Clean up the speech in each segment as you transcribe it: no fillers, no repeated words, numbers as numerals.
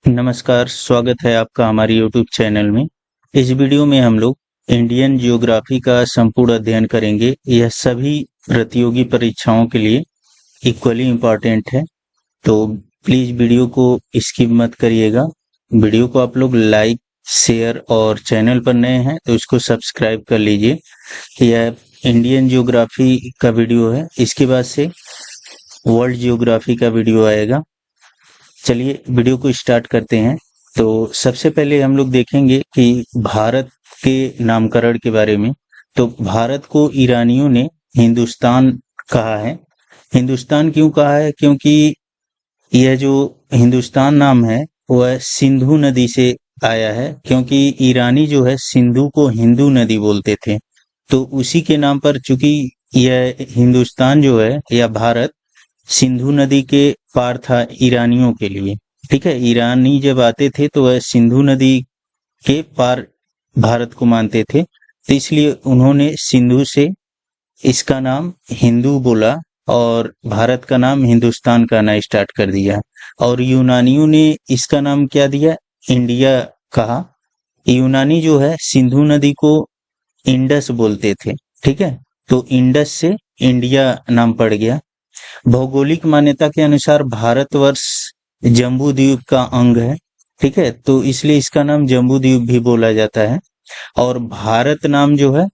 नमस्कार, स्वागत है आपका हमारे यूट्यूब चैनल में। इस वीडियो में हम लोग इंडियन ज्योग्राफी का संपूर्ण अध्ययन करेंगे। यह सभी प्रतियोगी परीक्षाओं के लिए इक्वली इम्पॉर्टेंट है, तो प्लीज़ वीडियो को स्किप मत करिएगा। वीडियो को आप लोग लाइक, शेयर और चैनल पर नए हैं तो इसको सब्सक्राइब कर लीजिए। यह इंडियन ज्योग्राफी का वीडियो है, इसके बाद से वर्ल्ड ज्योग्राफी का वीडियो आएगा। चलिए वीडियो को स्टार्ट करते हैं। तो सबसे पहले हम लोग देखेंगे कि भारत के नामकरण के बारे में। तो भारत को ईरानियों ने हिंदुस्तान कहा है। हिंदुस्तान क्यों कहा है? क्योंकि यह जो हिंदुस्तान नाम है वह सिंधु नदी से आया है, क्योंकि ईरानी जो है सिंधु को हिंदू नदी बोलते थे। तो उसी के नाम पर, चूंकि यह हिंदुस्तान जो है या भारत सिंधु नदी के पार था ईरानियों के लिए। ठीक है, ईरानी जब आते थे तो वह सिंधु नदी के पार भारत को मानते थे, तो इसलिए उन्होंने सिंधु से इसका नाम हिंदू बोला और भारत का नाम हिंदुस्तान कहना स्टार्ट कर दिया। और यूनानियों ने इसका नाम क्या दिया? इंडिया कहा। यूनानी जो है सिंधु नदी को इंडस बोलते थे। ठीक है, तो इंडस से इंडिया नाम पड़ गया। भौगोलिक मान्यता के अनुसार भारतवर्ष जम्बू द्वीप का अंग है। ठीक है, तो इसलिए इसका नाम जम्बू द्वीप भी बोला जाता है। और भारत नाम जो है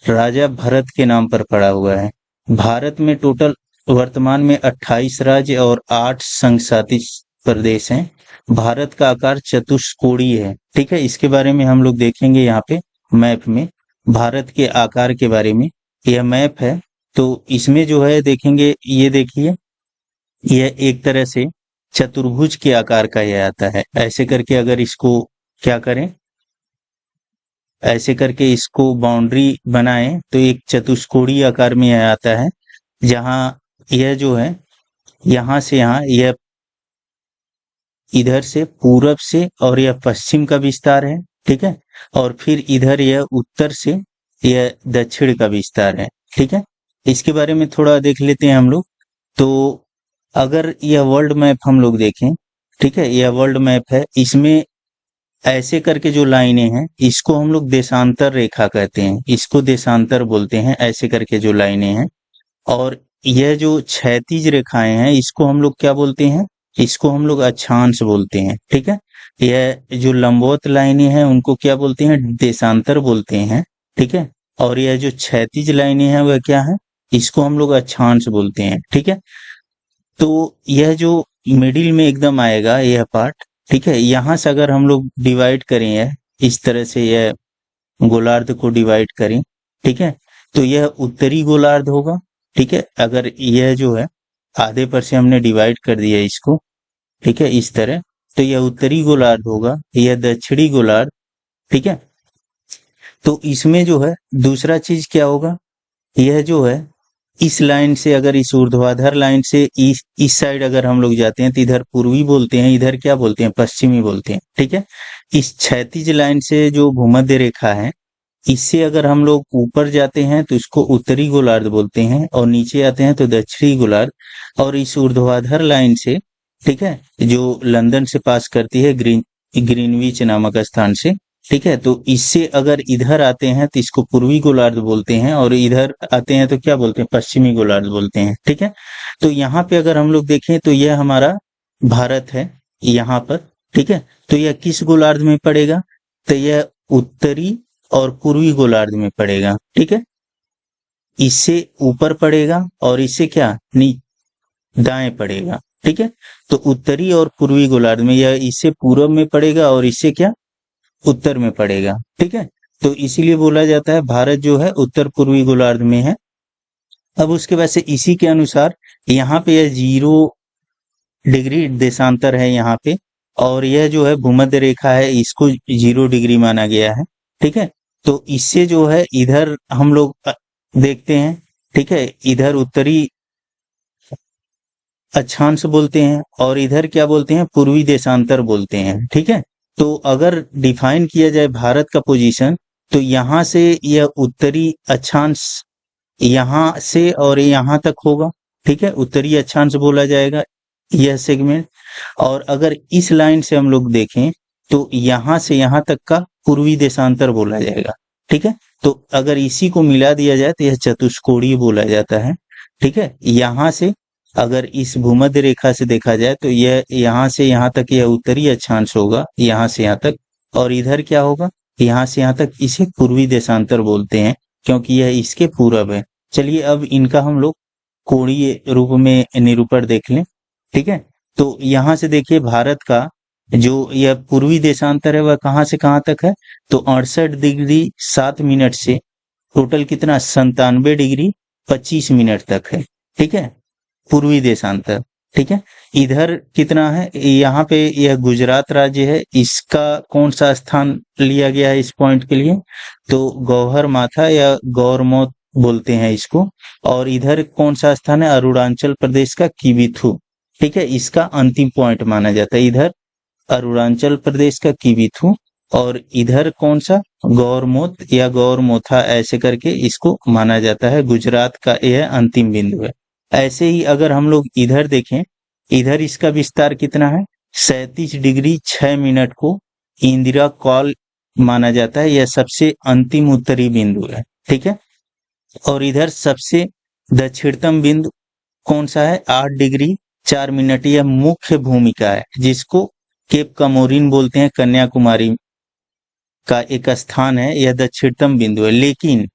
राजा भरत के नाम पर पड़ा हुआ है। भारत में टोटल वर्तमान में 28 राज्य और 8 संघ शासित प्रदेश हैं। भारत का आकार चतुष्कोणीय है। ठीक है, इसके बारे में हम लोग देखेंगे यहाँ पे मैप में भारत के आकार के बारे में। यह मैप है, तो इसमें जो है देखेंगे, ये देखिए, यह एक तरह से चतुर्भुज के आकार का यह आता है। ऐसे करके अगर इसको क्या करें, ऐसे करके इसको बाउंड्री बनाएं तो एक चतुष्कोणीय आकार में यह आता है, जहां यह जो है यहाँ से यहाँ, यह इधर से पूरब से और यह पश्चिम का विस्तार है। ठीक है, और फिर इधर यह उत्तर से यह दक्षिण का विस्तार है। ठीक है, इसके बारे में थोड़ा देख लेते हैं हम लोग। तो अगर यह वर्ल्ड मैप हम लोग देखें, ठीक है, यह वर्ल्ड मैप है, इसमें ऐसे करके जो लाइनें हैं इसको हम लोग देशांतर रेखा कहते हैं, इसको देशांतर बोलते हैं, ऐसे करके जो लाइनें हैं। और यह जो क्षैतिज रेखाएं हैं इसको हम लोग क्या बोलते हैं? इसको हम लोग अक्षांश बोलते हैं। ठीक है, यह जो लंबवत लाइनें हैं उनको क्या बोलते हैं? देशांतर बोलते हैं। ठीक है, और यह जो क्षैतिज लाइनें हैं वह क्या है? इसको हम लोग अक्षांश बोलते हैं। ठीक है, तो यह जो मिडिल में एकदम आएगा यह पार्ट, ठीक है, यहाँ से अगर हम लोग डिवाइड करें, यह इस तरह से यह गोलार्ध को डिवाइड करें, ठीक है, तो यह उत्तरी गोलार्ध होगा। ठीक है, अगर यह जो है आधे पर से हमने डिवाइड कर दिया इसको, ठीक है, इस तरह, तो यह उत्तरी गोलार्ध होगा, यह दक्षिणी गोलार्ध। ठीक है, तो इसमें जो है दूसरा चीज क्या होगा, यह जो है इस लाइन से, अगर इस ऊर्ध्वाधर लाइन से इस साइड अगर हम लोग जाते हैं तो इधर पूर्वी बोलते हैं, इधर क्या बोलते हैं? पश्चिमी बोलते हैं। ठीक है, इस क्षैतिज लाइन से जो भूमध्य रेखा है, इससे अगर हम लोग ऊपर जाते हैं तो इसको उत्तरी गोलार्ध बोलते हैं, और नीचे आते हैं तो दक्षिणी गोलार्ध। और इस ऊर्ध्वाधर लाइन से, ठीक है, जो लंदन से पास करती है ग्रीनविच नामक स्थान से, ठीक है, तो इससे अगर इधर आते हैं तो इसको पूर्वी गोलार्ध बोलते हैं, और इधर आते हैं तो क्या बोलते हैं? पश्चिमी गोलार्ध बोलते हैं। ठीक है, तो यहाँ पे अगर हम लोग देखें तो यह हमारा भारत है यहाँ पर। ठीक है, तो यह किस गोलार्ध में पड़ेगा? तो यह उत्तरी और पूर्वी गोलार्ध में पड़ेगा। ठीक है, इससे ऊपर पड़ेगा और इससे क्या दाएं पड़ेगा। ठीक है, तो उत्तरी और पूर्वी गोलार्ध में, यह इससे पूर्व में पड़ेगा और इससे क्या उत्तर में पड़ेगा। ठीक है, तो इसीलिए बोला जाता है भारत जो है उत्तर पूर्वी गोलार्ध में है। अब उसके बाद से इसी के अनुसार यहाँ पे यह 0 डिग्री देशांतर है यहाँ पे, और यह जो है भूमध्य रेखा है इसको 0 डिग्री माना गया है। ठीक है, तो इससे जो है इधर हम लोग देखते हैं, ठीक है, इधर उत्तरी अक्षांश बोलते हैं और इधर क्या बोलते हैं? पूर्वी देशांतर बोलते हैं। ठीक है, तो अगर डिफाइन किया जाए भारत का पोजीशन, तो यहाँ से यह उत्तरी अक्षांश यहाँ से और यहाँ तक होगा। ठीक है, उत्तरी अक्षांश बोला जाएगा, यह सेगमेंट। और अगर इस लाइन से हम लोग देखें तो यहाँ से यहाँ तक का पूर्वी देशांतर बोला जाएगा। ठीक है, तो अगर इसी को मिला दिया जाए तो यह चतुष्कोणीय बोला जाता है। ठीक है, यहाँ से अगर इस भूमध्य रेखा से देखा जाए तो यह यहाँ से यहाँ तक यह उत्तरी अक्षांश होगा, यहाँ से यहाँ तक, और इधर क्या होगा, यहाँ से यहाँ तक। इसे पूर्वी देशांतर बोलते हैं क्योंकि यह इसके पूरब है। चलिए अब इनका हम लोग कोणीय रूप में निरूपण देख लें। ठीक है, तो यहाँ से देखिए भारत का जो यह पूर्वी देशांतर है वह कहाँ से कहाँ तक है, तो 68 डिग्री 7 मिनट से टोटल कितना 97 डिग्री 25 मिनट तक है। ठीक है, पूर्वी देशांतर। ठीक है, इधर कितना है, यहाँ पे यह गुजरात राज्य है, इसका कौन सा स्थान लिया गया है इस पॉइंट के लिए, तो गौहर माथा या गौरमौत बोलते हैं इसको। और इधर कौन सा स्थान है, अरुणाचल प्रदेश का किबिथु। ठीक है, इसका अंतिम पॉइंट माना जाता है, इधर अरुणाचल प्रदेश का किबिथु। और इधर कौन सा, गौरमौत या गौरमोथा ऐसे करके इसको माना जाता है, गुजरात का यह अंतिम बिंदु है। ऐसे ही अगर हम लोग इधर देखें, इधर इसका विस्तार कितना है, 37 डिग्री 6 मिनट को इंदिरा कॉल माना जाता है, यह सबसे अंतिम उत्तरी बिंदु है। ठीक है, और इधर सबसे दक्षिणतम बिंदु कौन सा है, 8 डिग्री 4 मिनट, यह मुख्य भूमिका है जिसको केप कमोरिन बोलते हैं, कन्याकुमारी का एक स्थान है, यह दक्षिणतम बिंदु है, लेकिन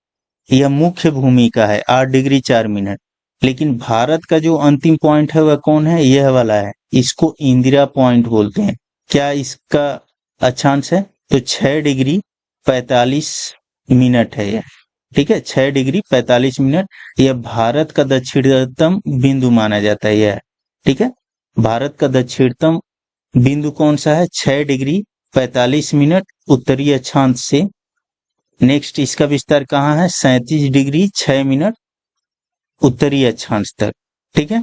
यह मुख्य भूमिका है 8 डिग्री 4 मिनट। लेकिन भारत का जो अंतिम पॉइंट है वह कौन है, यह वाला है, इसको इंदिरा पॉइंट बोलते हैं। क्या इसका अक्षांश है, तो 6 डिग्री 45 मिनट है यह। ठीक है, 6 डिग्री 45 मिनट, यह भारत का दक्षिणतम बिंदु माना जाता है यह। ठीक है, भारत का दक्षिणतम बिंदु कौन सा है, 6 डिग्री 45 मिनट उत्तरी अक्षांश से। नेक्स्ट इसका विस्तार कहाँ है, 37 डिग्री 6 मिनट उत्तरी अक्षांश तक। ठीक है,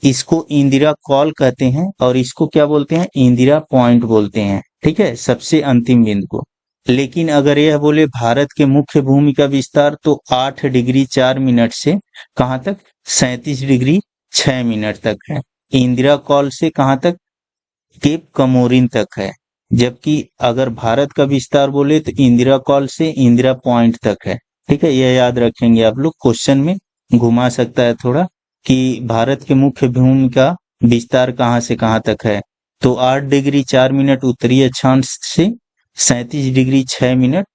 इसको इंदिरा कॉल कहते हैं और इसको क्या बोलते हैं, इंदिरा पॉइंट बोलते हैं। ठीक है, सबसे अंतिम बिंदु को। लेकिन अगर यह बोले भारत के मुख्य भूमि का विस्तार, तो 8 डिग्री 4 मिनट से कहाँ तक, 37 डिग्री 6 मिनट तक है। इंदिरा कॉल से कहाँ तक, केप कमोरिन तक है। जबकि अगर भारत का विस्तार बोले तो इंदिरा कॉल से इंदिरा पॉइंट तक है। ठीक है, यह याद रखेंगे आप लोग, क्वेश्चन में घुमा सकता है थोड़ा कि भारत के मुख्य भूमि का विस्तार कहाँ से कहाँ तक है, तो 8 डिग्री 4 मिनट उत्तरी अक्षांश से 37 डिग्री 6 मिनट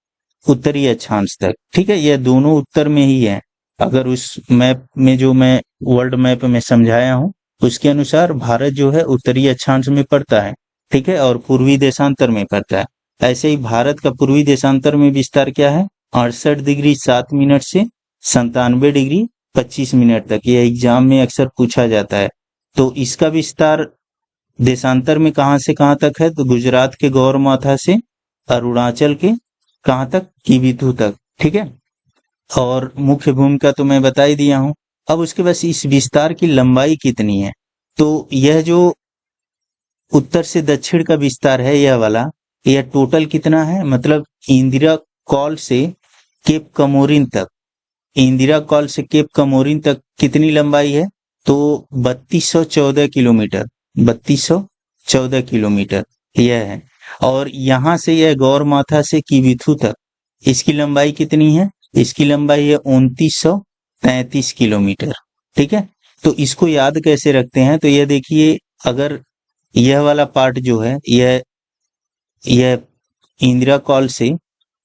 उत्तरी अक्षांश तक। ठीक है, यह दोनों उत्तर में ही है। अगर उस मैप में जो मैं वर्ल्ड मैप में समझाया हूँ उसके अनुसार भारत जो है उत्तरी अक्षांश में पड़ता है। ठीक है, और पूर्वी देशांतर में पड़ता है। ऐसे ही भारत का पूर्वी देशांतर में विस्तार क्या है, 68 डिग्री 7 मिनट से 97 डिग्री 25 मिनट तक। यह एग्जाम में अक्सर पूछा जाता है। तो इसका विस्तार देशांतर में कहाँ से कहाँ तक है, तो गुजरात के गौरमाथा से अरुणाचल के कहाँ तक, किबिथु तक। ठीक है, और मुख्य भूमिका तो मैं बता ही दिया हूं। अब उसके बाद इस विस्तार की लंबाई कितनी है, तो यह जो उत्तर से दक्षिण का विस्तार है यह वाला, यह टोटल कितना है, मतलब इंदिरा कॉल से केप कमोरिन तक, इंदिरा कॉल से केप कमोरिन तक कितनी लंबाई है, तो 3214 किलोमीटर, 3214 किलोमीटर यह है। और यहाँ से यह गौरमाथा से किबिथु तक इसकी लंबाई कितनी है, इसकी लंबाई है 2933 किलोमीटर। ठीक है, तो इसको याद कैसे रखते हैं, तो यह देखिए, अगर यह वाला पार्ट जो है यह इंदिरा कॉल से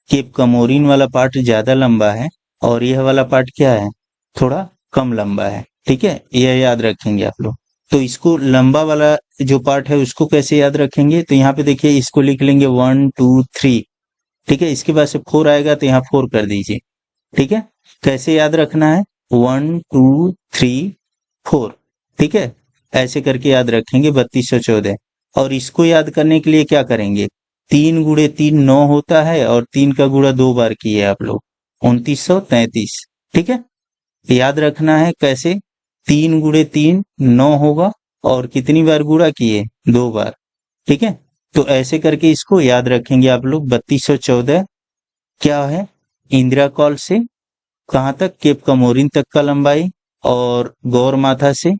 केप कमोरिन वाला पार्ट ज्यादा लंबा है और यह वाला पार्ट क्या है, थोड़ा कम लंबा है। ठीक है, यह याद रखेंगे आप लोग। तो इसको लंबा वाला जो पार्ट है उसको कैसे याद रखेंगे, तो यहाँ पे देखिए इसको लिख लेंगे 1 2 3। ठीक है, इसके बाद से 4 आएगा तो यहाँ 4 कर दीजिए। ठीक है, कैसे याद रखना है, 1 2 3 4। ठीक है, ऐसे करके याद रखेंगे 3214। और इसको याद करने के लिए क्या करेंगे, 3 गुणे 3 9 होता है और 3 का गुणा 2 बार किए आप लोग, 2933। ठीक है, याद रखना है कैसे, 3 गुणे 3 9 होगा और कितनी बार गुणा किए, 2 बार। ठीक है, तो ऐसे करके इसको याद रखेंगे आप लोग। 3214 क्या है, इंदिरा कॉल से कहाँ तक, केप कमोरिन तक का लंबाई, और गौरमाथा से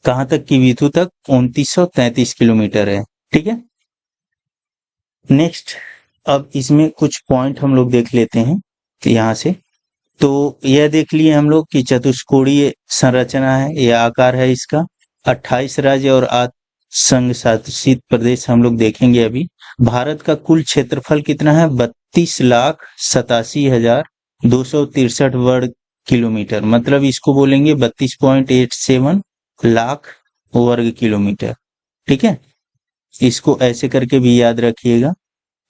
कहाँ तक की बीथू तक 2933 किलोमीटर है। ठीक है, नेक्स्ट अब इसमें कुछ पॉइंट हम लोग देख लेते हैं यहाँ से। तो यह देख लिए हम लोग कि चतुष्कोणीय संरचना है, यह आकार है इसका। 28 राज्य और 8 संघ शासित प्रदेश हम लोग देखेंगे अभी। भारत का कुल क्षेत्रफल कितना है? 32,87,263 वर्ग किलोमीटर, मतलब इसको बोलेंगे 32.87 लाख वर्ग किलोमीटर। ठीक है, इसको ऐसे करके भी याद रखिएगा,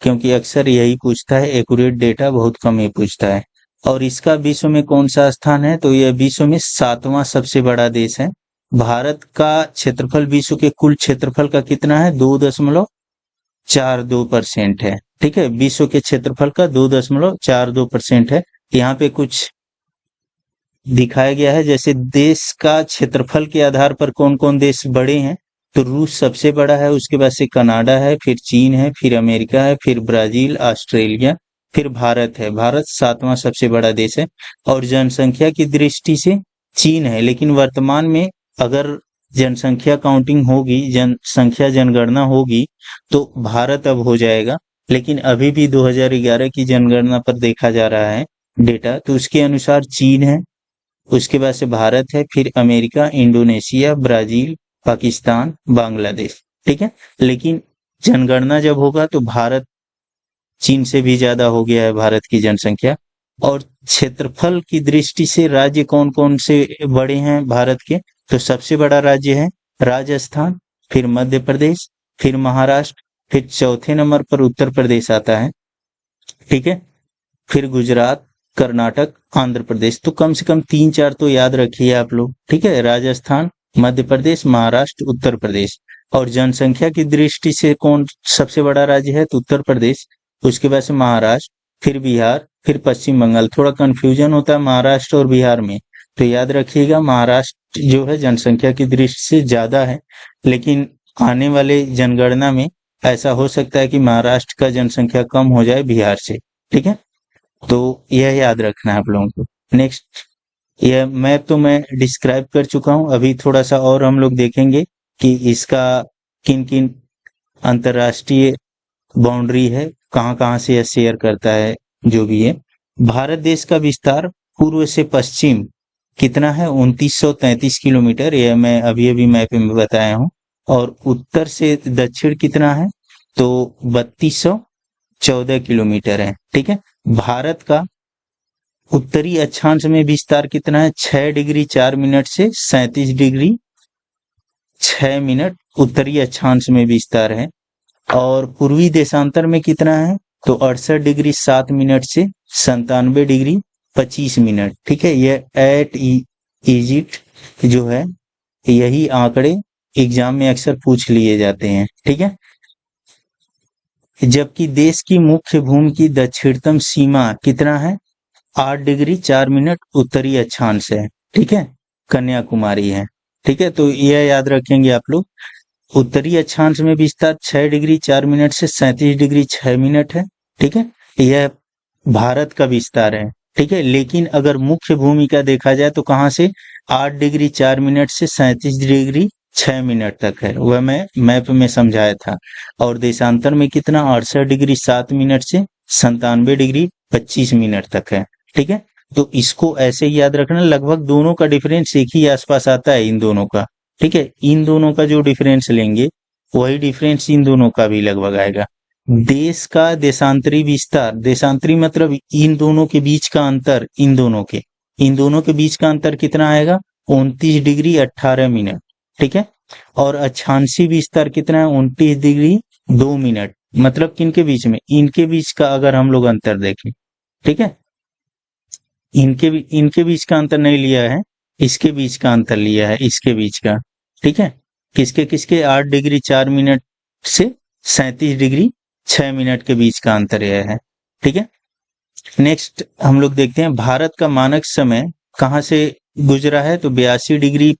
क्योंकि अक्सर यही पूछता है, एक्यूरेट डेटा बहुत कम ही पूछता है। और इसका विश्व में कौन सा स्थान है? तो यह विश्व में 7वां सबसे बड़ा देश है। भारत का क्षेत्रफल विश्व के कुल क्षेत्रफल का कितना है? 2.42% है। ठीक है, विश्व के क्षेत्रफल का 2.42% है। यहाँ पे कुछ दिखाया गया है, जैसे देश का क्षेत्रफल के आधार पर कौन कौन देश बड़े हैं। तो रूस सबसे बड़ा है, उसके बाद से कनाडा है, फिर चीन है, फिर अमेरिका है, फिर ब्राजील, ऑस्ट्रेलिया, फिर भारत है। भारत 7वां सबसे बड़ा देश है। और जनसंख्या की दृष्टि से चीन है, लेकिन वर्तमान में अगर जनसंख्या काउंटिंग होगी, जनसंख्या जनगणना होगी, तो भारत अब हो जाएगा। लेकिन अभी भी 2011 की जनगणना पर देखा जा रहा है डेटा, तो उसके अनुसार चीन है, उसके बाद से भारत है, फिर America, Indonesia, Brazil, Pakistan, Bangladesh. ठीक है, लेकिन जनगणना जब होगा तो भारत चीन से भी ज्यादा हो गया है, भारत की जनसंख्या। और क्षेत्रफल की दृष्टि से राज्य कौन कौन से बड़े हैं भारत के? तो सबसे बड़ा राज्य है राजस्थान, फिर मध्य प्रदेश, फिर महाराष्ट्र, फिर चौथे नंबर पर उत्तर प्रदेश आता है। ठीक है, फिर गुजरात, कर्नाटक, आंध्र प्रदेश। तो कम से कम 3-4 तो याद रखिए आप लोग। ठीक है, राजस्थान, मध्य प्रदेश, महाराष्ट्र, उत्तर प्रदेश। और जनसंख्या की दृष्टि से कौन सबसे बड़ा राज्य है? तो उत्तर प्रदेश, उसके बाद से महाराष्ट्र, फिर बिहार, फिर पश्चिम बंगाल। थोड़ा कंफ्यूजन होता है महाराष्ट्र और बिहार में, तो याद रखिएगा महाराष्ट्र जो है जनसंख्या की दृष्टि से ज्यादा है, लेकिन आने वाले जनगणना में ऐसा हो सकता है कि महाराष्ट्र का जनसंख्या कम हो जाए बिहार से। ठीक है, तो यह याद रखना है आप लोगों को। नेक्स्ट, यह मैप तो मैं डिस्क्राइब कर चुका हूं, अभी थोड़ा सा और हम लोग देखेंगे कि इसका किन किन अंतरराष्ट्रीय बाउंड्री है, कहां कहां से यह शेयर करता है, जो भी है। भारत देश का विस्तार पूर्व से पश्चिम कितना है? 2933 किलोमीटर, यह मैं अभी अभी मैप में बताया हूं। और उत्तर से दक्षिण कितना है? तो 3214 किलोमीटर है। ठीक है, भारत का उत्तरी अक्षांश में विस्तार कितना है? 6 डिग्री 4 मिनट से 37 डिग्री 6 मिनट उत्तरी अक्षांश में विस्तार है। और पूर्वी देशांतर में कितना है? तो 68 डिग्री 7 मिनट से 97 डिग्री 25 मिनट। ठीक है, यह एट इजिप्ट जो है, यही आंकड़े एग्जाम में अक्सर पूछ लिए जाते हैं। ठीक है, जबकि देश की मुख्य भूमि की दक्षिणतम सीमा कितना है? 8 डिग्री 4 मिनट उत्तरी अक्षांश है। ठीक है, कन्याकुमारी है। ठीक है, तो यह याद रखेंगे आप लोग। उत्तरी अक्षांश में विस्तार 6 डिग्री 4 मिनट से 37 डिग्री 6 मिनट है। ठीक है, यह भारत का विस्तार है। ठीक है, लेकिन अगर मुख्य भूमि का देखा जाए तो कहां से? 8 डिग्री 4 मिनट से 37 डिग्री 6 मिनट तक है, वह मैं मैप में समझाया था। और देशांतर में कितना? 68 डिग्री 7 मिनट से 97 डिग्री 25 मिनट तक है। ठीक है, तो इसको ऐसे ही याद रखना, लगभग दोनों का डिफरेंस एक ही आसपास आता है इन दोनों का। ठीक है, इन दोनों का जो डिफरेंस लेंगे वही डिफरेंस इन दोनों का भी लगभग आएगा। देश का देशांतरी विस्तार, देशांतरी मतलब इन दोनों के बीच का अंतर, इन दोनों के बीच का अंतर कितना आएगा? 29 डिग्री 18 मिनट। ठीक है, और अक्षांशी विस्तार कितना है? 29 डिग्री 2 मिनट। मतलब किनके बीच में? इनके बीच का अगर हम लोग अंतर देखें। ठीक है, इनके बीच का अंतर नहीं लिया है, इसके बीच का अंतर लिया है, इसके बीच का। ठीक है, किसके किसके? 8 डिग्री 4 मिनट से 37 डिग्री 6 मिनट के बीच का अंतर यह है। ठीक है, नेक्स्ट हम लोग देखते हैं भारत का मानक समय कहां से गुजरा है? तो 82 डिग्री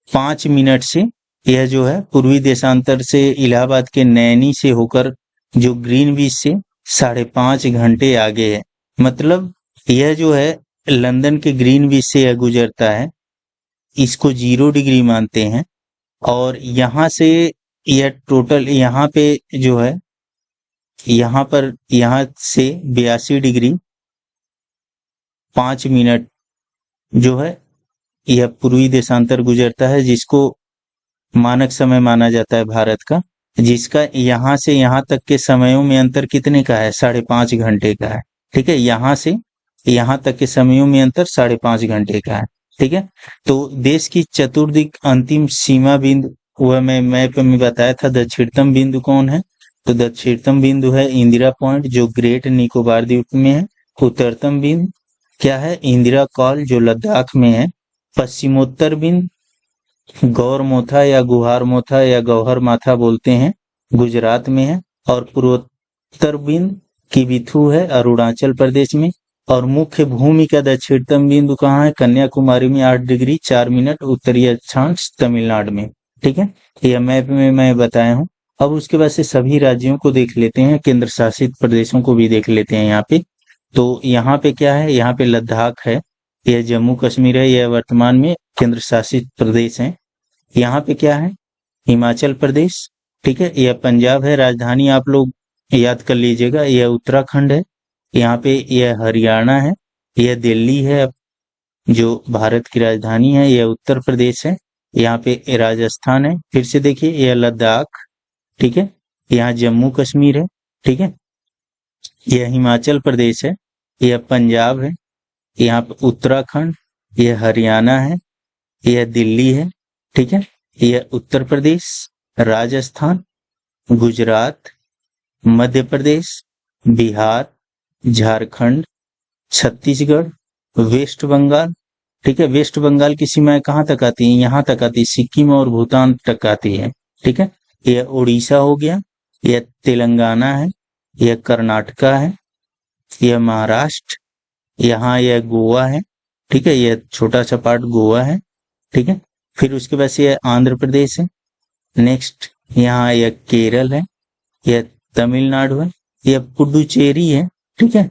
5 मिनट से यह जो है पूर्वी देशांतर से इलाहाबाद के नैनी से होकर जो ग्रीनविच से 5.5 घंटे आगे है। मतलब यह जो है लंदन के ग्रीनविच से यह गुजरता है, इसको 0 डिग्री मानते हैं। और यहाँ से यह टोटल यहाँ पे जो है, यहाँ पर यहाँ से 82 डिग्री 5 मिनट जो है यह पूर्वी देशांतर गुजरता है, जिसको मानक समय माना जाता है भारत का, जिसका यहाँ से यहाँ तक के समयों में अंतर कितने का है, 5.5 घंटे का है। ठीक है, यहाँ से यहाँ तक के समयों में अंतर 5.5 घंटे का है। ठीक है, तो देश की चतुर्दिक अंतिम सीमा बिंदु, वह मैं मैप में बताया था, दक्षिणतम बिंदु कौन है, तो दक्षिणतम बिंदु है इंदिरा पॉइंट जो ग्रेट निकोबार द्वीप में है। उत्तरतम बिंदु क्या है, इंदिरा कॉल जो लद्दाख में है। पश्चिमोत्तर बिंदु गौर मोथा या गुहार मोथा या गौहर माथा बोलते हैं, गुजरात में है। और पूर्वोत्तर बिंदु किबिथु है अरुणाचल प्रदेश में। और मुख्य भूमि का दक्षिणतम बिंदु कहाँ है, कन्याकुमारी में 8 डिग्री 4 मिनट उत्तरी अक्षांश तमिलनाडु में। ठीक है, यह मैप में मैं बताया हूँ। अब उसके बाद से सभी राज्यों को देख लेते हैं, केंद्र शासित प्रदेशों को भी देख लेते हैं यहाँ पे। तो यहाँ पे क्या है, यहाँ पे लद्दाख है, यह जम्मू कश्मीर है, यह वर्तमान में केंद्र शासित प्रदेश है। यहाँ पे क्या है, हिमाचल प्रदेश। ठीक है, यह पंजाब है, राजधानी आप लोग याद कर लीजिएगा, यह उत्तराखंड है। यहाँ पे यह हरियाणा है, यह दिल्ली है जो भारत की राजधानी है, यह उत्तर प्रदेश है। यहाँ पे राजस्थान है, फिर से देखिए यह लद्दाख। ठीक है, यहाँ जम्मू कश्मीर है। ठीक है, यह हिमाचल प्रदेश है, यह पंजाब है, यहाँ पे उत्तराखंड, यह हरियाणा है, यह दिल्ली है। ठीक है, यह उत्तर प्रदेश, राजस्थान, गुजरात, मध्य प्रदेश, बिहार, झारखंड, छत्तीसगढ़, वेस्ट बंगाल। ठीक है, वेस्ट बंगाल की सीमाएं कहाँ तक आती हैं, यहाँ तक आती है, सिक्किम और भूटान तक आती है। ठीक है, यह उड़ीसा हो गया, यह तेलंगाना है, यह कर्नाटका है, यह महाराष्ट्र, यहाँ यह गोवा है। ठीक है, यह छोटा सा पार्ट गोवा है। ठीक है, फिर उसके बाद से यह आंध्र प्रदेश है। नेक्स्ट यहाँ यह केरल है, यह तमिलनाडु है, यह पुडुचेरी है। ठीक है,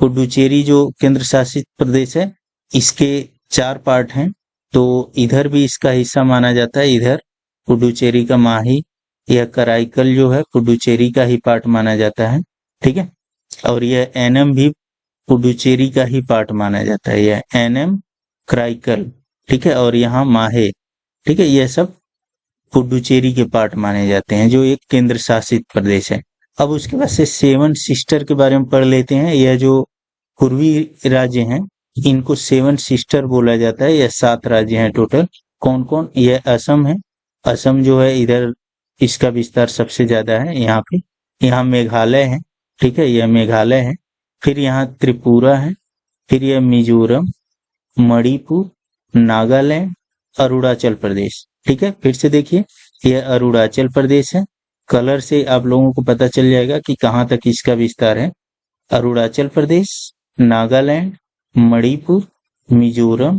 पुडुचेरी जो केंद्र शासित प्रदेश है, इसके 4 पार्ट हैं, तो इधर भी इसका हिस्सा माना जाता है। इधर पुडुचेरी का माही, यह कराईकल जो है पुडुचेरी का ही पार्ट माना जाता है। ठीक है, और यह एनएम भी पुडुचेरी का ही पार्ट माना जाता है, यह एनएम कराईकल। ठीक है, और यहाँ माहे। ठीक है, यह सब पुडुचेरी के पार्ट माने जाते हैं, जो एक केंद्र शासित प्रदेश है। अब उसके बाद से 7 सिस्टर के बारे में पढ़ लेते हैं। यह जो पूर्वी राज्य हैं, इनको 7 सिस्टर बोला जाता है। यह 7 राज्य हैं टोटल। कौन कौन, यह असम है, असम जो है इधर इसका विस्तार सबसे ज्यादा है यहाँ पे। यहाँ मेघालय है। ठीक है, यह मेघालय है। फिर यहाँ त्रिपुरा है, फिर यह मिजोरम, मणिपुर, नागालैंड, अरुणाचल प्रदेश। ठीक है, फिर से देखिए यह अरुणाचल प्रदेश है। कलर से आप लोगों को पता चल जाएगा कि कहाँ तक इसका विस्तार है। अरुणाचल प्रदेश, नागालैंड, मणिपुर, मिजोरम,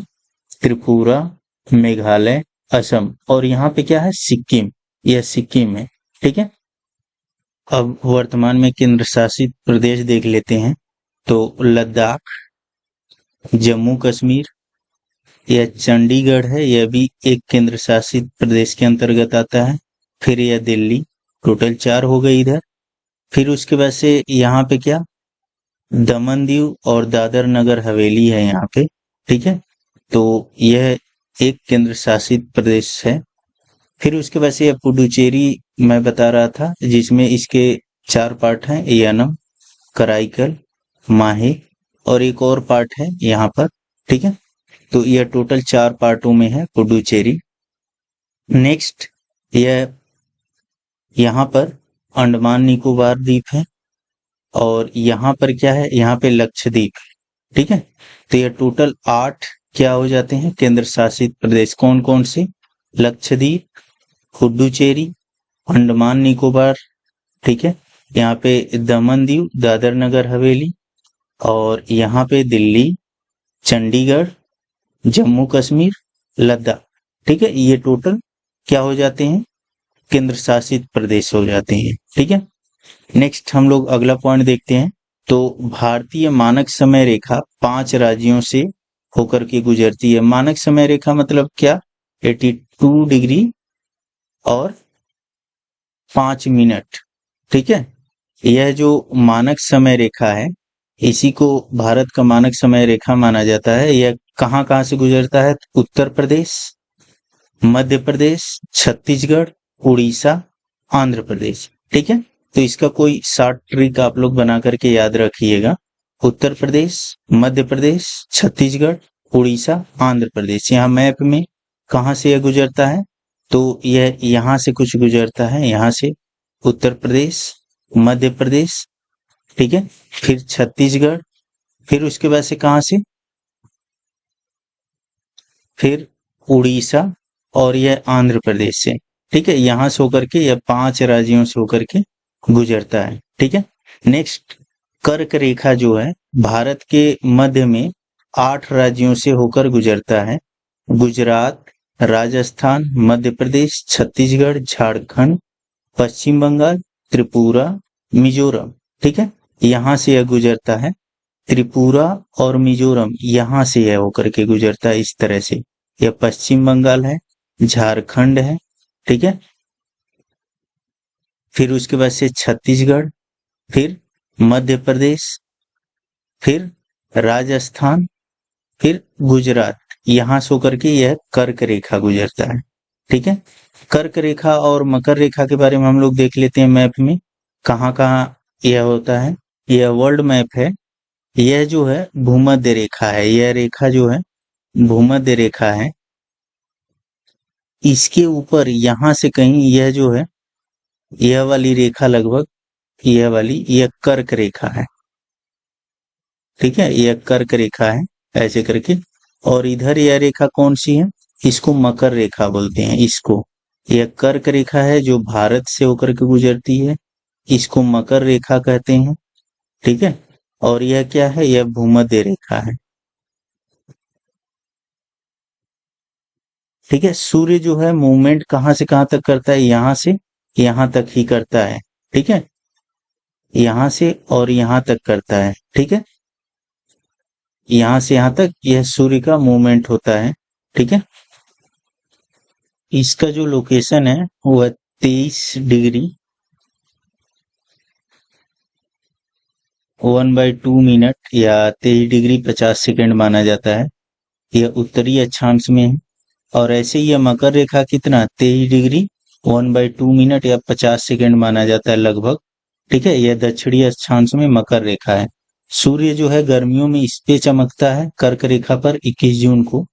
त्रिपुरा, मेघालय, असम, और यहाँ पे क्या है, सिक्किम, यह सिक्किम है। ठीक है, अब वर्तमान में केंद्र शासित प्रदेश देख लेते हैं। तो लद्दाख, जम्मू कश्मीर, यह चंडीगढ़ है, यह भी एक केंद्र शासित प्रदेश के अंतर्गत आता है। फिर यह दिल्ली, टोटल 4 हो गए इधर। फिर उसके बाद से यहाँ पे क्या, दमन दीव और दादर नगर हवेली है यहाँ पे। ठीक है, तो यह एक केंद्र शासित प्रदेश है। फिर उसके बाद से यह पुडुचेरी मैं बता रहा था, जिसमें इसके 4 पार्ट हैं, यानम, कराईकल, माहे, और एक और पार्ट है यहाँ पर। ठीक है, तो यह टोटल 4 पार्टों में है पुडुचेरी। नेक्स्ट यह यहाँ पर अंडमान निकोबार द्वीप है, और यहाँ पर क्या है, यहाँ पे लक्षद्वीप। ठीक है, तो यह टोटल 8 क्या हो जाते हैं, केंद्र शासित प्रदेश। कौन कौन से, लक्षद्वीप, पुडुचेरी, अंडमान निकोबार। ठीक है, यहाँ पे दमन दीव, दादर नगर हवेली, और यहाँ पे दिल्ली, चंडीगढ़, जम्मू कश्मीर, लद्दाख। ठीक है, ये टोटल क्या हो जाते हैं, केंद्र शासित प्रदेश हो जाते हैं। ठीक है, नेक्स्ट हम लोग अगला पॉइंट देखते हैं, तो भारतीय मानक समय रेखा 5 राज्यों से होकर के गुजरती है। मानक समय रेखा मतलब क्या? 82 डिग्री और 5 मिनट, ठीक है। यह जो मानक समय रेखा है, इसी को भारत का मानक समय रेखा माना जाता है। यह कहाँ कहाँ से गुजरता है? उत्तर प्रदेश, मध्य प्रदेश, छत्तीसगढ़, उड़ीसा, आंध्र प्रदेश, ठीक है। तो इसका कोई शॉर्ट ट्रिक आप लोग बना करके याद रखिएगा। उत्तर प्रदेश, मध्य प्रदेश, छत्तीसगढ़, उड़ीसा, आंध्र प्रदेश। यहाँ मैप में कहाँ से यह गुजरता है? तो यह यहाँ से कुछ गुजरता है, यहाँ से उत्तर प्रदेश, मध्य प्रदेश, ठीक है, फिर छत्तीसगढ़, फिर उसके बाद से कहाँ से? फिर उड़ीसा और यह आंध्र प्रदेश से, ठीक है। यहाँ से होकर के यह 5 राज्यों से होकर के गुजरता है, ठीक है। नेक्स्ट, कर्क रेखा जो है भारत के मध्य में 8 राज्यों से होकर गुजरता है। गुजरात, राजस्थान, मध्य प्रदेश, छत्तीसगढ़, झारखंड, पश्चिम बंगाल, त्रिपुरा, मिजोरम, ठीक है। यहाँ से यह गुजरता है। त्रिपुरा और मिजोरम यहाँ से यह होकर के गुजरता है इस तरह से। यह पश्चिम बंगाल है, झारखंड है, ठीक है। फिर उसके बाद से छत्तीसगढ़, फिर मध्य प्रदेश, फिर राजस्थान, फिर गुजरात। यहाँ से होकर के यह कर्क रेखा गुजरता है, ठीक है। कर्क रेखा और मकर रेखा के बारे में हम लोग देख लेते हैं मैप में कहाँ कहाँ यह होता है। यह वर्ल्ड मैप है। यह जो है भूमध्य रेखा है। यह रेखा जो है भूमध्य रेखा है। इसके ऊपर यहाँ से कहीं यह जो है, यह वाली रेखा लगभग, यह वाली, यह कर्क रेखा है, ठीक है। यह कर्क रेखा है ऐसे करके। और इधर यह रेखा कौन सी है? इसको मकर रेखा बोलते हैं इसको। यह कर्क रेखा है जो भारत से होकर के गुजरती है, इसको मकर रेखा कहते हैं, ठीक है। और यह क्या है? यह भूमध्य रेखा है, ठीक है। सूर्य जो है मूवमेंट कहाँ से कहाँ तक करता है? यहाँ से यहाँ तक ही करता है, ठीक है। यहाँ से और यहाँ तक करता है, ठीक है। यहाँ से यहाँ तक यह सूर्य का मूवमेंट होता है, ठीक है। इसका जो लोकेशन है वह 23 डिग्री 1/2 मिनट या 23 डिग्री 50 सेकेंड माना जाता है। यह उत्तरी अक्षांश में है। और ऐसे ही यह मकर रेखा कितना? 23 डिग्री 1/2 मिनट या 50 सेकेंड माना जाता है लगभग, ठीक है। यह दक्षिणी अक्षांश में मकर रेखा है। सूर्य जो है गर्मियों में इस पे चमकता है कर्क रेखा पर 21 जून को,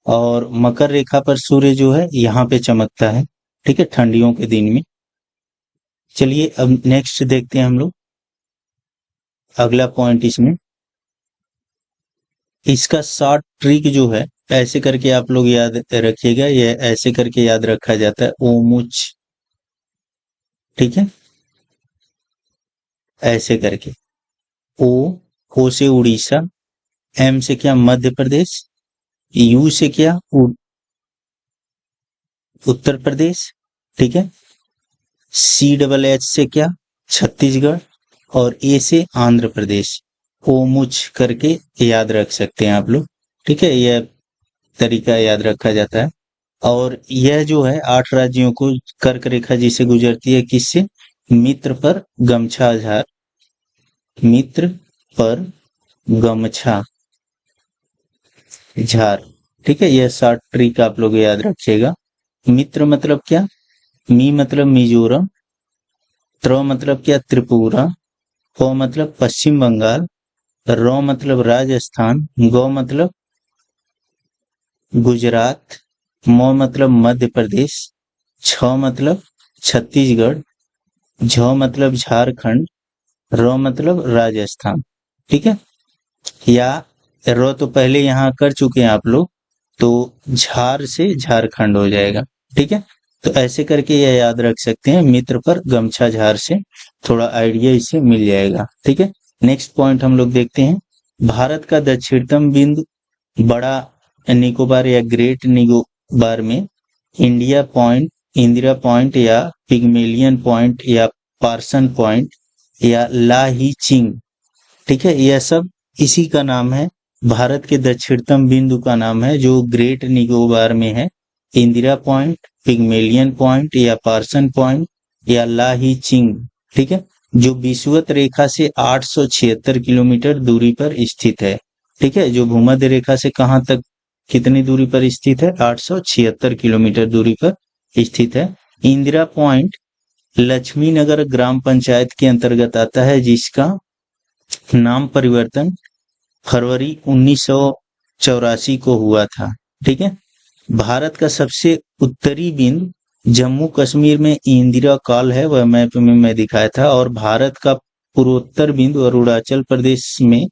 और मकर रेखा पर सूर्य जो है यहाँ पे चमकता है, ठीक है, ठंडियों के दिन में। चलिए अब नेक्स्ट देखते हैं हम लोग अगला पॉइंट इसमें। इसका शॉर्ट ट्रिक जो है ऐसे करके आप लोग याद रखिएगा। यह ऐसे करके याद रखा जाता है, ओमुच, ठीक है, ऐसे करके। ओ से उड़ीसा, एम से क्या? मध्य प्रदेश, यू से क्या? उत्तर प्रदेश, ठीक है। CHH से क्या? छत्तीसगढ़, और ए से आंध्र प्रदेश। ओमुच करके याद रख सकते हैं आप लोग, ठीक है। यह तरीका याद रखा जाता है। और यह जो है 8 राज्यों को कर्क रेखा जिसे गुजरती है किससे? मित्र पर गमछा झार, मित्र पर गमछा झार, ठीक है। यह शॉर्ट ट्रिक आप लोग याद रखिएगा। मित्र मतलब क्या? मी मतलब मिजोरम, त्र मतलब क्या? त्रिपुरा, प मतलब पश्चिम बंगाल, र मतलब राजस्थान, ग मतलब गुजरात, म मतलब मध्य प्रदेश, छ मतलब छत्तीसगढ़, झ मतलब झारखंड, र मतलब राजस्थान, ठीक है। या र तो पहले यहाँ कर चुके हैं आप लोग, तो झार से झारखंड हो जाएगा, ठीक है। तो ऐसे करके यह याद रख सकते हैं, मित्र पर गमछा झार से थोड़ा आइडिया इससे मिल जाएगा, ठीक है। नेक्स्ट पॉइंट हम लोग देखते हैं। भारत का दक्षिणतम बिंदु बड़ा निकोबार या ग्रेट निकोबार में इंडिया पॉइंट, इंदिरा पॉइंट या पिग्मेलियन पॉइंट या पार्सन पॉइंट या लाहीचिंग ठीक है, यह सब इसी का नाम है। भारत के दक्षिणतम बिंदु का नाम है जो ग्रेट निकोबार में है, इंदिरा पॉइंट, पिग्मेलियन पॉइंट या पार्सन पॉइंट या लाही चिंग, ठीक है, जो विषुवत रेखा से 876 किलोमीटर दूरी पर स्थित है। ठीक है, जो भूमध्य रेखा से कहाँ तक कितनी दूरी पर स्थित है? 876 किलोमीटर दूरी पर स्थित है। इंदिरा पॉइंट लक्ष्मी नगर ग्राम पंचायत के अंतर्गत आता है, जिसका नाम परिवर्तन फरवरी 1984 को हुआ था। ठीक है, भारत का सबसे उत्तरी बिंदु जम्मू कश्मीर में इंदिरा कॉल है, वह मैप में मैं दिखाया था। और भारत का पूर्वोत्तर बिंदु अरुणाचल प्रदेश में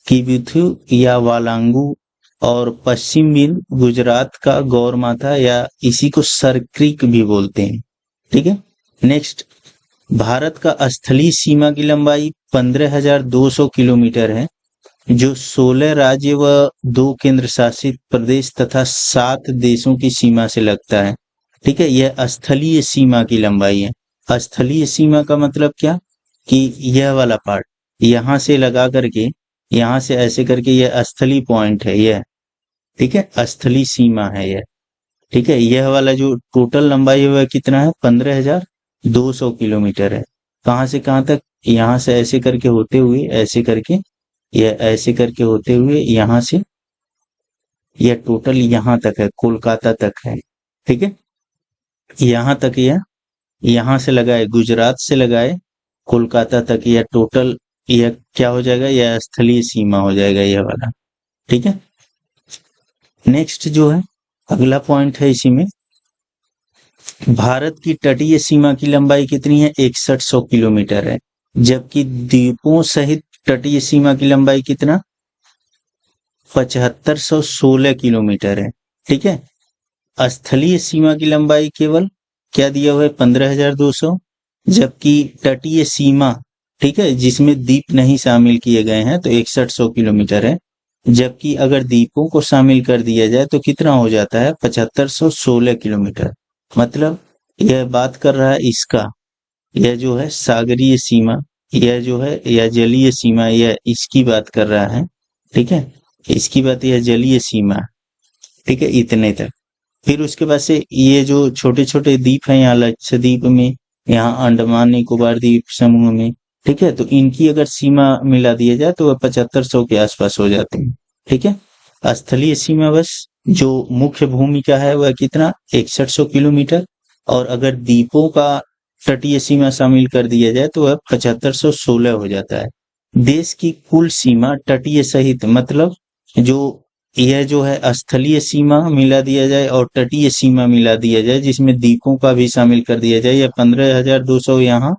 किबुथु या वालांगू, और पश्चिम बिंदु गुजरात का गौरमाथा या इसी को सरक्रीक भी बोलते हैं। ठीक है, नेक्स्ट, भारत का स्थलीय सीमा की लंबाई 15,200 किलोमीटर है, जो 16 राज्य व 2 केंद्र शासित प्रदेश तथा 7 देशों की सीमा से लगता है। ठीक है, यह स्थलीय सीमा की लंबाई है। स्थलीय सीमा का मतलब क्या कि यह वाला पार्ट यहां से लगा करके, यहां से ऐसे करके, यह स्थलीय पॉइंट है यह। ठीक है, स्थलीय सीमा है यह। ठीक है, यह वाला जो टोटल लंबाई है वह कितना है? 15,200 किलोमीटर है। कहां से कहां तक? यहां से ऐसे करके होते हुए, ऐसे करके, यह ऐसे करके होते हुए यहां से, यह टोटल यहां तक है, कोलकाता तक है। ठीक है, यहां तक, यह यहां से लगाए, गुजरात से लगाए कोलकाता तक, यह टोटल, यह क्या हो जाएगा? यह स्थलीय सीमा हो जाएगा यह वाला। ठीक है, नेक्स्ट जो है अगला पॉइंट है इसी में, भारत की तटीय सीमा की लंबाई कितनी है? 6100 किलोमीटर है, जबकि द्वीपों सहित तटीय सीमा की लंबाई कितना? 7516 किलोमीटर है। ठीक है, स्थलीय सीमा की लंबाई केवल क्या दिया हुआ है? 15,200, जबकि तटीय सीमा, ठीक है, जिसमें द्वीप नहीं शामिल किए गए हैं, तो 6100 किलोमीटर है। जबकि अगर द्वीपों को शामिल कर दिया जाए तो कितना हो जाता है? 7516 किलोमीटर। मतलब यह बात कर रहा है इसका, यह जो है सागरीय सीमा, यह जो है यह जलीय सीमा, यह इसकी बात कर रहा है। ठीक है, इसकी बात, यह जलीय सीमा। ठीक है, इतने तक। फिर उसके बाद से ये जो छोटे छोटे द्वीप हैं, यहाँ लक्षद्वीप में, यहाँ अंडमान निकोबार द्वीप समूह में, ठीक है, तो इनकी अगर सीमा मिला दिया जाए तो वह 7500 के आसपास हो जाते हैं। ठीक है, स्थलीय सीमा बस जो मुख्य भूमिका है वह कितना? 6100 किलोमीटर, और अगर द्वीपों का तटीय सीमा शामिल कर दिया जाए तो वह 7516 हो जाता है। देश की कुल सीमा तटीय सहित, मतलब जो यह जो है स्थलीय सीमा मिला दिया जाए और तटीय सीमा मिला दिया जाए, जिसमें द्वीपों का भी शामिल कर दिया जाए, यह 15,200 यहाँ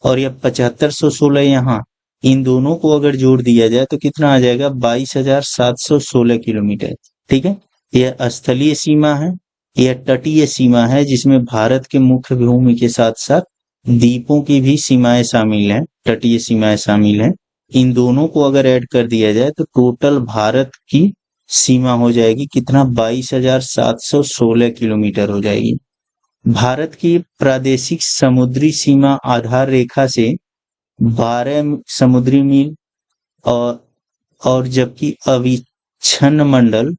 और यह 7516 यहाँ, इन दोनों को अगर जोड़ दिया जाए तो कितना आ जाएगा? 22,716 किलोमीटर। ठीक है, यह स्थलीय सीमा है, यह तटीय सीमा है, जिसमें भारत के मुख्य भूमि के साथ साथ द्वीपों की भी सीमाएं शामिल हैं, तटीय सीमाएं शामिल हैं। इन दोनों को अगर ऐड कर दिया जाए तो टोटल भारत की सीमा हो जाएगी कितना? 22,716 किलोमीटर हो जाएगी। भारत की प्रादेशिक समुद्री सीमा आधार रेखा से 12 समुद्री मील और जबकि अविच्छिन्न मंडल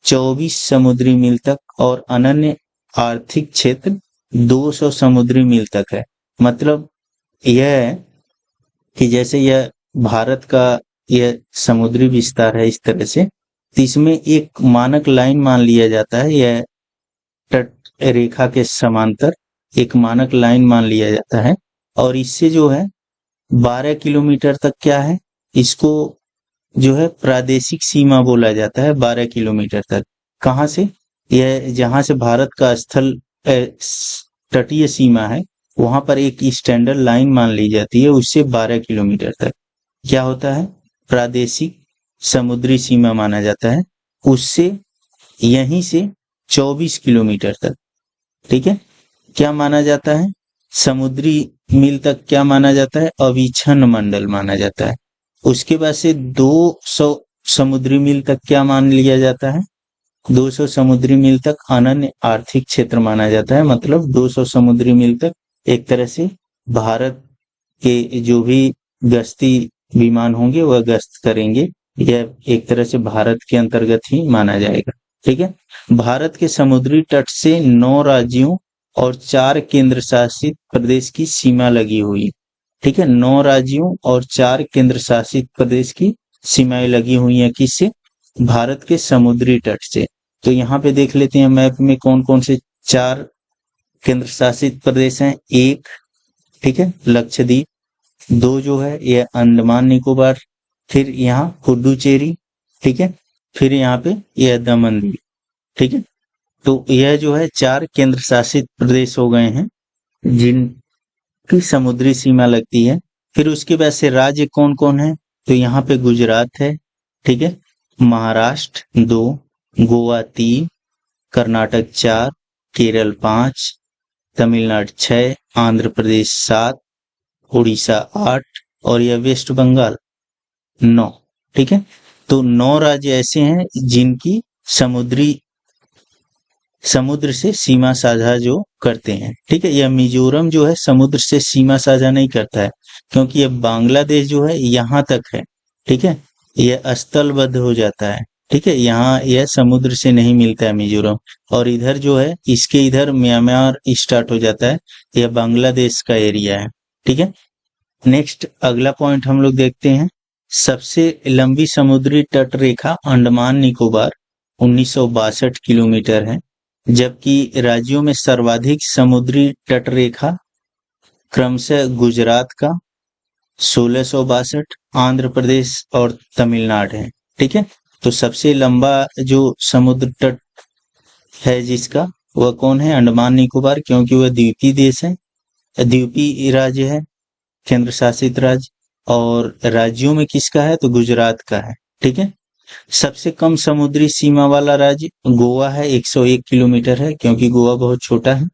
24 समुद्री मील तक, और अनन्य आर्थिक क्षेत्र 200 समुद्री मील तक है। मतलब यह है कि जैसे यह भारत का यह समुद्री विस्तार है इस तरह से, तो इसमें एक मानक लाइन मान लिया जाता है, यह तट रेखा के समांतर एक मानक लाइन मान लिया जाता है, और इससे जो है 12 किलोमीटर तक क्या है, इसको जो है प्रादेशिक सीमा बोला जाता है। 12 किलोमीटर तक कहाँ से? यह जहां से भारत का स्थल तटीय सीमा है, वहां पर एक स्टैंडर्ड लाइन मान ली जाती है, उससे 12 किलोमीटर तक क्या होता है? प्रादेशिक समुद्री सीमा माना जाता है। उससे यहीं से 24 किलोमीटर तक, ठीक है, क्या माना जाता है? समुद्री मील तक क्या माना जाता है? अविच्छिन्न मंडल माना जाता है। उसके बाद से 200 समुद्री मील तक क्या मान लिया जाता है? 200 समुद्री मील तक अनन्य आर्थिक क्षेत्र माना जाता है। मतलब 200 समुद्री मील तक एक तरह से भारत के जो भी गश्ती विमान होंगे वह गश्त करेंगे। यह एक तरह से भारत के अंतर्गत ही माना जाएगा। ठीक है। भारत के समुद्री तट से 9 राज्यों और 4 केंद्र शासित प्रदेश की सीमा लगी हुई। ठीक है, 9 राज्यों और 4 केंद्र शासित प्रदेश की सीमाएं लगी हुई हैं किससे? भारत के समुद्री तट से। तो यहाँ पे देख लेते हैं मैप में कौन कौन से 4 केंद्र शासित प्रदेश हैं। एक, ठीक है, लक्षद्वीप। 2 जो है यह अंडमान निकोबार, फिर यहाँ पुडुचेरी, ठीक है, फिर यहाँ पे यह दमन द्वीप। ठीक है, तो यह जो है 4 केंद्र शासित प्रदेश हो गए हैं जिनकी समुद्री सीमा लगती है। फिर उसके बाद से राज्य कौन कौन है? तो यहाँ पे गुजरात है, ठीक है, महाराष्ट्र 2, गोवा 3, कर्नाटक 4, केरल 5, तमिलनाडु 6, आंध्र प्रदेश 7, उड़ीसा 8 और यह वेस्ट बंगाल 9। ठीक है, तो 9 राज्य ऐसे हैं जिनकी समुद्र से सीमा साझा जो करते हैं। ठीक है, यह मिजोरम जो है समुद्र से सीमा साझा नहीं करता है क्योंकि यह बांग्लादेश जो है यहाँ तक है। ठीक है, यह स्थलबद्ध हो जाता है। ठीक है, यहाँ यह समुद्र से नहीं मिलता है मिजोरम, और इधर जो है इसके इधर म्यांमार स्टार्ट हो जाता है, यह बांग्लादेश का एरिया है। ठीक है, नेक्स्ट अगला पॉइंट हम लोग देखते हैं। सबसे लंबी समुद्री तट रेखा अंडमान निकोबार 1962 किलोमीटर है, जबकि राज्यों में सर्वाधिक समुद्री तट रेखा क्रमशः गुजरात का 1662, आंध्र प्रदेश और तमिलनाडु है। ठीक है, तो सबसे लंबा जो समुद्र तट है जिसका, वह कौन है? अंडमान निकोबार, क्योंकि वह द्वीपीय देश है, द्वीपीय राज्य है, केंद्र शासित राज्य। और राज्यों में किसका है? तो गुजरात का है। ठीक है, सबसे कम समुद्री सीमा वाला राज्य गोवा है, 101 किलोमीटर है, क्योंकि गोवा बहुत छोटा है।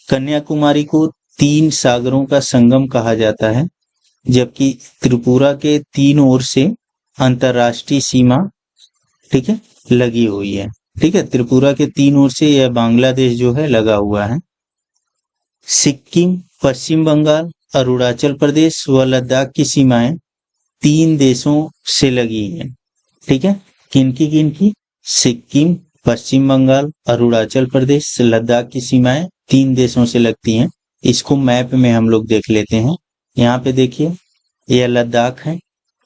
कन्याकुमारी को 3 सागरों का संगम कहा जाता है, जबकि त्रिपुरा के 3 ओर से अंतरराष्ट्रीय सीमा, ठीक है, लगी हुई है। ठीक है, त्रिपुरा के 3 ओर से यह बांग्लादेश जो है लगा हुआ है। सिक्किम, पश्चिम बंगाल, अरुणाचल प्रदेश व लद्दाख की सीमाएं 3 देशों से लगी हैं। ठीक है, किनकी किनकी? सिक्किम, पश्चिम बंगाल, अरुणाचल प्रदेश, लद्दाख की सीमाएं 3 देशों से लगती हैं। इसको मैप में हम लोग देख लेते हैं। यहाँ पे देखिए, यह लद्दाख है।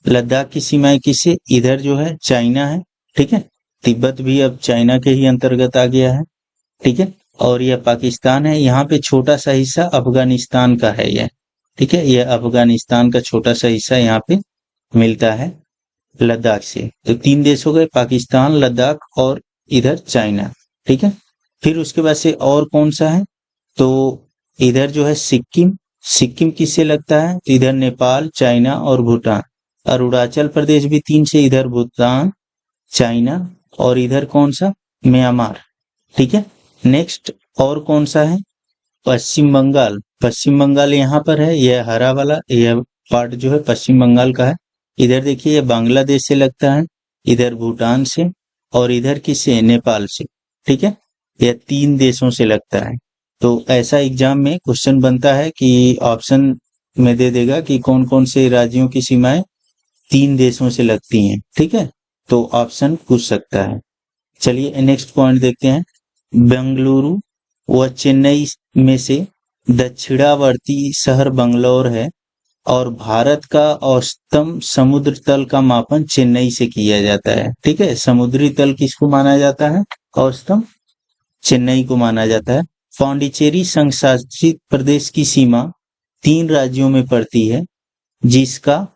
लद्दाख की सीमाएं किससे? इधर जो है चाइना है। ठीक है, तिब्बत भी अब चाइना के ही अंतर्गत आ गया है। ठीक है, और यह पाकिस्तान है। यहाँ पे छोटा सा हिस्सा अफगानिस्तान का है यह। ठीक है, यह अफगानिस्तान का छोटा सा हिस्सा यहाँ पे मिलता है लद्दाख से। तो 3 देश हो गए, पाकिस्तान, लद्दाख और इधर चाइना। ठीक है, फिर उसके बाद से और कौन सा है? तो इधर जो है सिक्किम। सिक्किम किससे लगता है? तो इधर नेपाल, चाइना और भूटान। अरुणाचल प्रदेश भी 3 से, इधर भूटान, चाइना और इधर कौन सा? म्यांमार। ठीक है, नेक्स्ट और कौन सा है? पश्चिम बंगाल। पश्चिम बंगाल यहाँ पर है, यह हरा वाला, यह पार्ट जो है पश्चिम बंगाल का है। इधर देखिए, यह बांग्लादेश से लगता है, इधर भूटान से और इधर किससे? नेपाल से। ठीक है, यह 3 देशों से लगता है। तो ऐसा एग्जाम में क्वेश्चन बनता है कि ऑप्शन में दे देगा कि कौन कौन से राज्यों की सीमाएं 3 देशों से लगती हैं। ठीक है, तो ऑप्शन पूछ सकता है। चलिए नेक्स्ट पॉइंट देखते हैं। बेंगलुरु व चेन्नई में से दक्षिणावर्ती शहर बंगलौर है, और भारत का औसतम समुद्र तल का मापन चेन्नई से किया जाता है। ठीक है, समुद्री तल किसको माना जाता है? औसतम चेन्नई को माना जाता है। पांडिचेरी संघ शासित प्रदेश की सीमा 3 राज्यों में पड़ती है, जिसका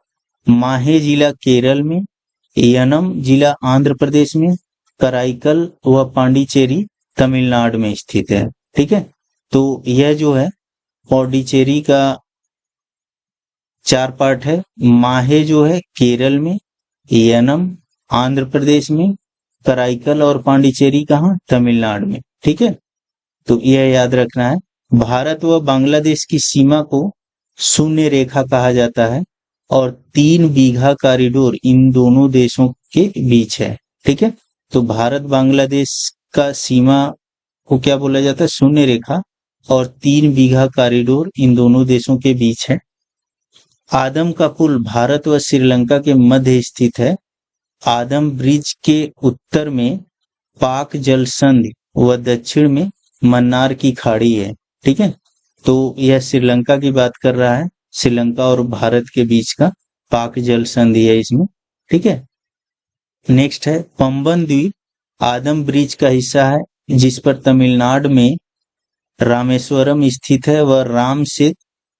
माहे जिला केरल में, यनम जिला आंध्र प्रदेश में, कराईकल व पांडिचेरी तमिलनाडु में स्थित है। ठीक है, तो यह जो है पांडिचेरी का 4 पार्ट है। माहे जो है केरल में, यनम आंध्र प्रदेश में, कराईकल और पांडिचेरी कहाँ? तमिलनाडु में। ठीक है, तो यह याद रखना है। भारत व बांग्लादेश की सीमा को शून्य रेखा कहा जाता है, और 3 बीघा कॉरिडोर इन दोनों देशों के बीच है। ठीक है, तो भारत बांग्लादेश का सीमा को क्या बोला जाता है? शून्य रेखा, और 3 बीघा कॉरिडोर इन दोनों देशों के बीच है। आदम का पुल भारत व श्रीलंका के मध्य स्थित है। आदम ब्रिज के उत्तर में पाक जल संधि व दक्षिण में मन्नार की खाड़ी है। ठीक है, तो यह श्रीलंका की बात कर रहा है, श्रीलंका और भारत के बीच का पाक जल संधि है इसमें। ठीक है, नेक्स्ट है पंबन द्वीप आदम ब्रिज का हिस्सा है, जिस पर तमिलनाडु में रामेश्वरम स्थित है। वह राम से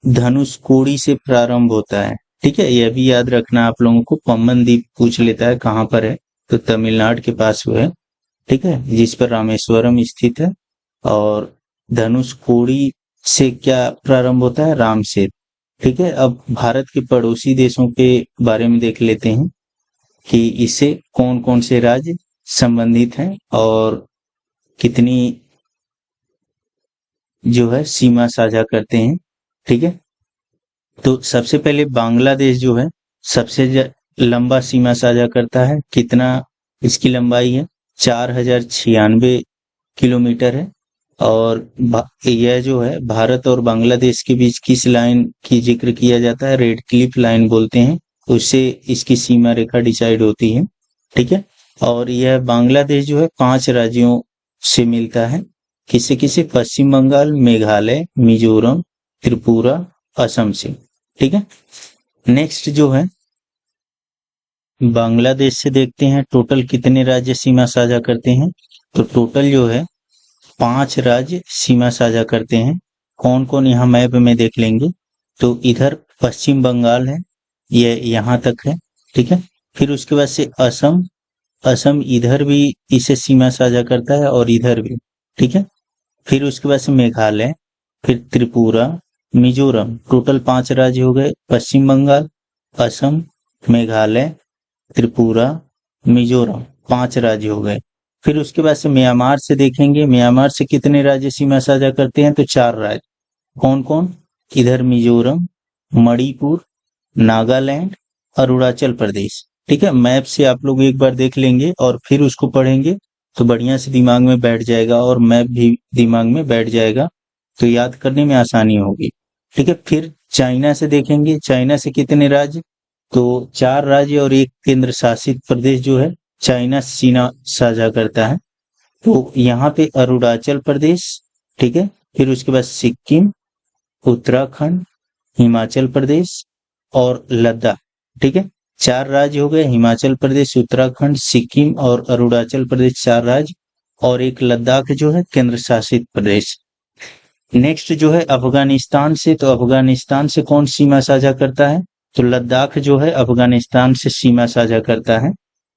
धनुषकोडी से प्रारंभ होता है। ठीक है, यह भी याद रखना आप लोगों को, पंबन द्वीप पूछ लेता है कहाँ पर है, तो तमिलनाडु के पास वो है। ठीक है, जिस पर रामेश्वरम स्थित है। और धनुषकोडी से क्या प्रारंभ होता है, राम से। ठीक है, अब भारत के पड़ोसी देशों के बारे में देख लेते हैं कि इससे कौन कौन से राज्य संबंधित हैं और कितनी जो है सीमा साझा करते हैं। ठीक है, तो सबसे पहले बांग्लादेश जो है सबसे लंबा सीमा साझा करता है। कितना इसकी लंबाई है, 4096 किलोमीटर है। और यह जो है भारत और बांग्लादेश के बीच किस लाइन की जिक्र किया जाता है, रेड क्लिफ लाइन बोलते हैं, उससे इसकी सीमा रेखा डिसाइड होती है। ठीक है, और यह बांग्लादेश जो है 5 राज्यों से मिलता है। किसे किसे, पश्चिम बंगाल, मेघालय, मिजोरम, त्रिपुरा, असम से। ठीक है, नेक्स्ट जो है बांग्लादेश से देखते हैं टोटल कितने राज्य सीमा साझा करते हैं। तो टोटल जो है 5 राज्य सीमा साझा करते हैं। कौन कौन, यहाँ मैप में देख लेंगे। तो इधर पश्चिम बंगाल है, यह यहाँ तक है। ठीक है, फिर उसके बाद से असम, असम इधर भी इसे सीमा साझा करता है और इधर भी। ठीक है, फिर उसके बाद से मेघालय, फिर त्रिपुरा, मिजोरम, टोटल 5 राज्य हो गए। पश्चिम बंगाल, असम, मेघालय, त्रिपुरा, मिजोरम, 5 राज्य हो गए। फिर उसके बाद से म्यांमार से देखेंगे, म्यांमार से कितने राज्य सीमा साझा करते हैं, तो 4 राज्य। कौन कौन, इधर मिजोरम, मणिपुर, नागालैंड, अरुणाचल प्रदेश। ठीक है, मैप से आप लोग एक बार देख लेंगे और फिर उसको पढ़ेंगे तो बढ़िया से दिमाग में बैठ जाएगा और मैप भी दिमाग में बैठ जाएगा, तो याद करने में आसानी होगी। ठीक है, फिर चाइना से देखेंगे, चाइना से कितने राज्य, तो 4 राज्य और 1 केंद्र शासित प्रदेश जो है चाइना सीमा साझा करता है। तो यहाँ पे अरुणाचल प्रदेश, ठीक है, फिर उसके बाद सिक्किम, उत्तराखंड, हिमाचल प्रदेश और लद्दाख। ठीक है, 4 राज्य हो गए, हिमाचल प्रदेश, उत्तराखंड, सिक्किम और अरुणाचल प्रदेश 4 राज्य, और एक लद्दाख जो है केंद्र शासित प्रदेश। नेक्स्ट जो है अफगानिस्तान से, तो अफगानिस्तान से कौन सीमा साझा करता है, तो लद्दाख जो है अफगानिस्तान से सीमा साझा करता है।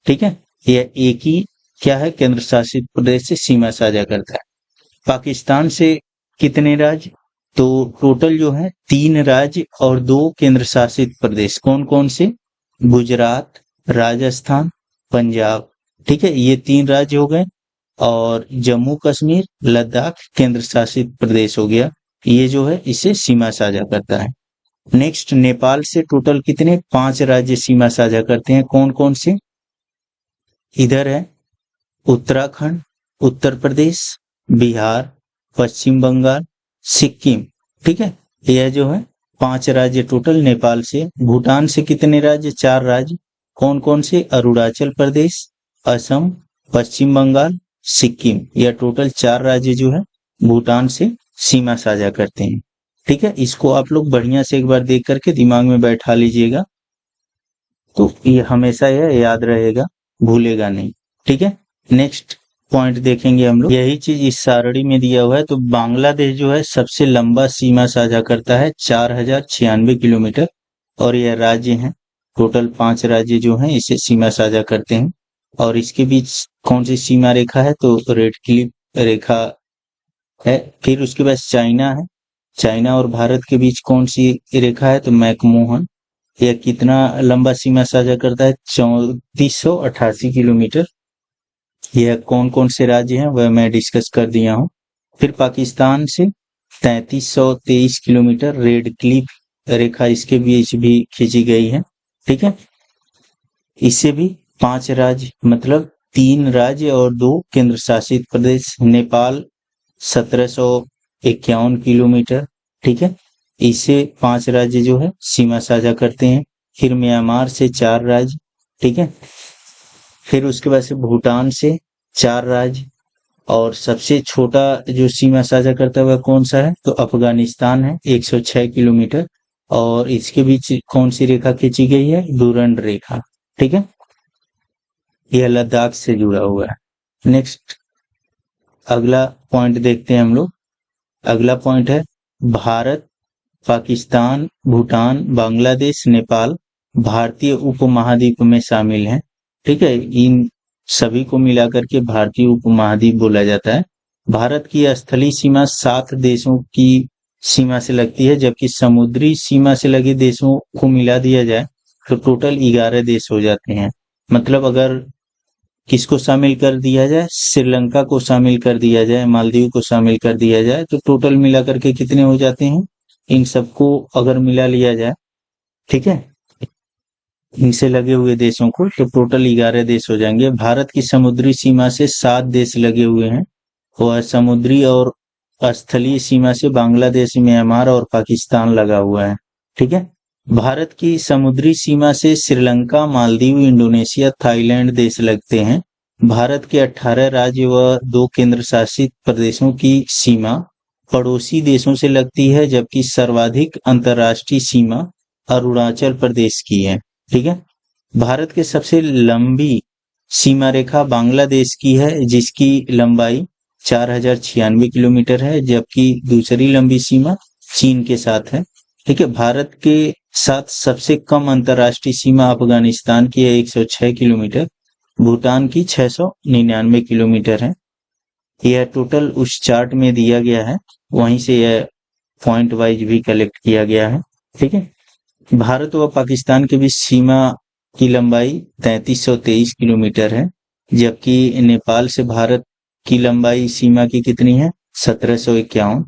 ठीक है, यह एक ही क्या है, केंद्र शासित प्रदेश से सीमा साझा करता है। पाकिस्तान से कितने राज्य, तो टोटल जो है 3 राज्य और 2 केंद्र शासित प्रदेश। कौन कौन से, गुजरात, राजस्थान, पंजाब। ठीक है, ये 3 राज्य हो गए, और जम्मू कश्मीर, लद्दाख केंद्र शासित प्रदेश हो गया। ये जो है इसे सीमा साझा करता है। नेक्स्ट नेपाल से टोटल कितने, 5 राज्य सीमा साझा करते हैं। कौन कौन से, इधर है उत्तराखंड, उत्तर प्रदेश, बिहार, पश्चिम बंगाल, सिक्किम। ठीक है, यह जो है 5 राज्य टोटल नेपाल से। भूटान से कितने राज्य, 4 राज्य। कौन कौन से, अरुणाचल प्रदेश, असम, पश्चिम बंगाल, सिक्किम। यह टोटल 4 राज्य जो है भूटान से सीमा साझा करते हैं। ठीक है, इसको आप लोग बढ़िया से एक बार देख करके दिमाग में बैठा लीजिएगा, तो ये हमेशा यह याद रहेगा, भूलेगा नहीं। ठीक है, नेक्स्ट पॉइंट देखेंगे हम लोग, यही चीज इस सारणी में दिया हुआ है। तो बांग्लादेश जो है सबसे लंबा सीमा साझा करता है, 4096 किलोमीटर, और यह राज्य है, टोटल 5 राज्य जो हैं इसे सीमा साझा करते हैं। और इसके बीच कौन सी सीमा रेखा है, तो रेड क्लिफ रेखा है। फिर उसके बाद चाइना है, चाइना और भारत के बीच कौन सी रेखा है, तो मैकमोहन। यह कितना लंबा सीमा साझा करता है, 3488 किलोमीटर। यह कौन कौन से राज्य हैं वह मैं डिस्कस कर दिया हूं। फिर पाकिस्तान से 3323 किलोमीटर रेड क्लिफ रेखा इसके बीच भी खींची गई है। ठीक है, इससे भी 5 राज्य, मतलब 3 राज्य और 2 केंद्र शासित प्रदेश। नेपाल 1751 किलोमीटर। ठीक है, इससे 5 राज्य जो है सीमा साझा करते हैं। फिर म्यांमार से 4 राज्य, ठीक है। फिर उसके बाद से भूटान से 4 राज्य, और सबसे छोटा जो सीमा साझा करता हुआ कौन सा है, तो अफगानिस्तान है, 106 किलोमीटर। और इसके बीच कौन सी रेखा खींची गई है, डूरंड रेखा, ठीक है। यह लद्दाख से जुड़ा हुआ है। नेक्स्ट अगला पॉइंट देखते हैं हम लोग। अगला पॉइंट है भारत, पाकिस्तान, भूटान, बांग्लादेश, नेपाल भारतीय उपमहाद्वीप में शामिल हैं, ठीक है। इन सभी को मिलाकर के भारतीय उपमहाद्वीप बोला जाता है। भारत की स्थलीय सीमा 7 देशों की सीमा से लगती है, जबकि समुद्री सीमा से लगे देशों को मिला दिया जाए तो टोटल 11 देश हो जाते हैं। मतलब अगर किसको शामिल कर दिया जाए, श्रीलंका को शामिल कर दिया जाए, मालदीव को शामिल कर दिया जाए, तो टोटल मिलाकर के कितने हो जाते हैं, इन सबको अगर मिला लिया जाए, ठीक है, इनसे लगे हुए देशों को, तो टोटल 11 देश हो जाएंगे। भारत की समुद्री सीमा से 7 देश लगे हुए हैं, वह समुद्री और स्थलीय सीमा से बांग्लादेश, म्यांमार और पाकिस्तान लगा हुआ है, ठीक है। भारत की समुद्री सीमा से श्रीलंका, मालदीव, इंडोनेशिया, थाईलैंड देश लगते हैं। भारत के 18 राज्य व 2 केंद्र शासित प्रदेशों की सीमा पड़ोसी देशों से लगती है, जबकि सर्वाधिक अंतर्राष्ट्रीय सीमा अरुणाचल प्रदेश की है, ठीक है। भारत के सबसे लंबी सीमा रेखा बांग्लादेश की है, जिसकी लंबाई 4096 किलोमीटर है, जबकि दूसरी लंबी सीमा चीन के साथ है, ठीक है। भारत के साथ सबसे कम अंतर्राष्ट्रीय सीमा अफगानिस्तान की है, 106 किलोमीटर। भूटान की 699 किलोमीटर है। यह टोटल उस चार्ट में दिया गया है, वहीं से यह पॉइंट वाइज भी कलेक्ट किया गया है, ठीक है। भारत व पाकिस्तान के बीच सीमा की लंबाई 3323 किलोमीटर है, जबकि नेपाल से भारत की लंबाई सीमा की कितनी है, 1751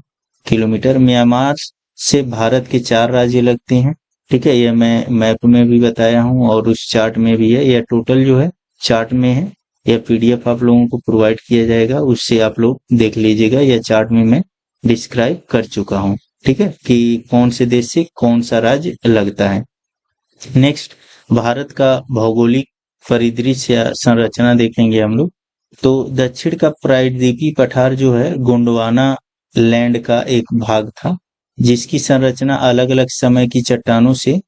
किलोमीटर। म्यांमार से भारत के 4 राज्य लगते हैं, ठीक है। यह मैं मैप में भी बताया हूं और उस चार्ट में भी है। यह टोटल जो है चार्ट में है, यह पीडीएफ आप लोगों को प्रोवाइड किया जाएगा, उससे आप लोग देख लीजिएगा। यह चार्ट में मैं डिस्क्राइब कर चुका हूं, ठीक है, कि कौन से देश से कौन सा राज्य लगता है। नेक्स्ट भारत का भौगोलिक परिदृश्य या संरचना देखेंगे हम लोग। तो दक्षिण का प्रायद्वीपीय पठार जो है गोंडवाना लैंड का एक भाग था, जिसकी संरचना अलग अलग समय की चट्टानों से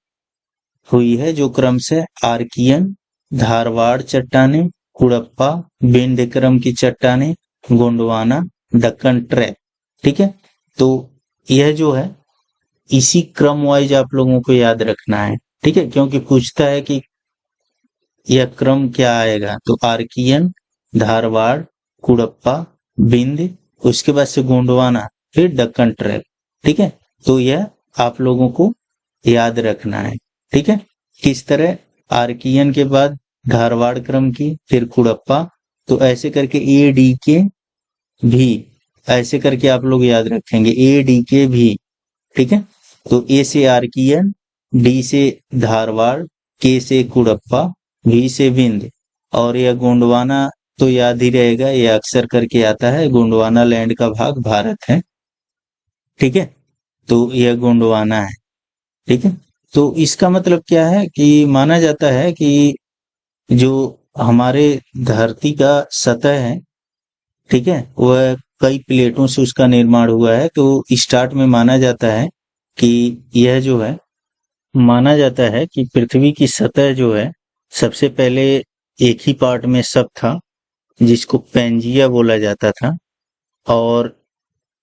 हुई है, जो क्रमशः आर्कियन, धारवाड़ चट्टानें, कुड़प्पा, विंध्यक्रम की चट्टानें, गोंडवाना, दक्कन ट्रैप, ठीक है। तो यह जो है इसी क्रम वाइज आप लोगों को याद रखना है, ठीक है, क्योंकि पूछता है कि यह क्रम क्या आएगा, तो आर्कियन, धारवाड़, कुड़प्पा, विंध्य, उसके बाद से गोंडवाना, फिर दक्कन ट्रैप, ठीक है। तो यह आप लोगों को याद रखना है, ठीक है। किस तरह, आर्कियन के बाद धारवाड़ क्रम की, फिर कुड़प्पा, तो ऐसे करके ए डी के भी, ऐसे करके आप लोग याद रखेंगे, ए डी के भी, ठीक है। तो ए से आर्कियन, डी से धारवाड़, के से कुड़प्पा, वी से विंध्य, और यह गोंडवाना तो याद ही रहेगा, यह अक्सर करके आता है। गोंडवाना लैंड का भाग भारत है, ठीक है। तो यह गोंडवाना है, ठीक है। तो इसका मतलब क्या है कि माना जाता है कि जो हमारे धरती का सतह है, ठीक है, वह कई प्लेटों से उसका निर्माण हुआ है। तो स्टार्ट में माना जाता है कि यह जो है, माना जाता है कि पृथ्वी की सतह जो है सबसे पहले एक ही पार्ट में सब था, जिसको पेंजिया बोला जाता था, और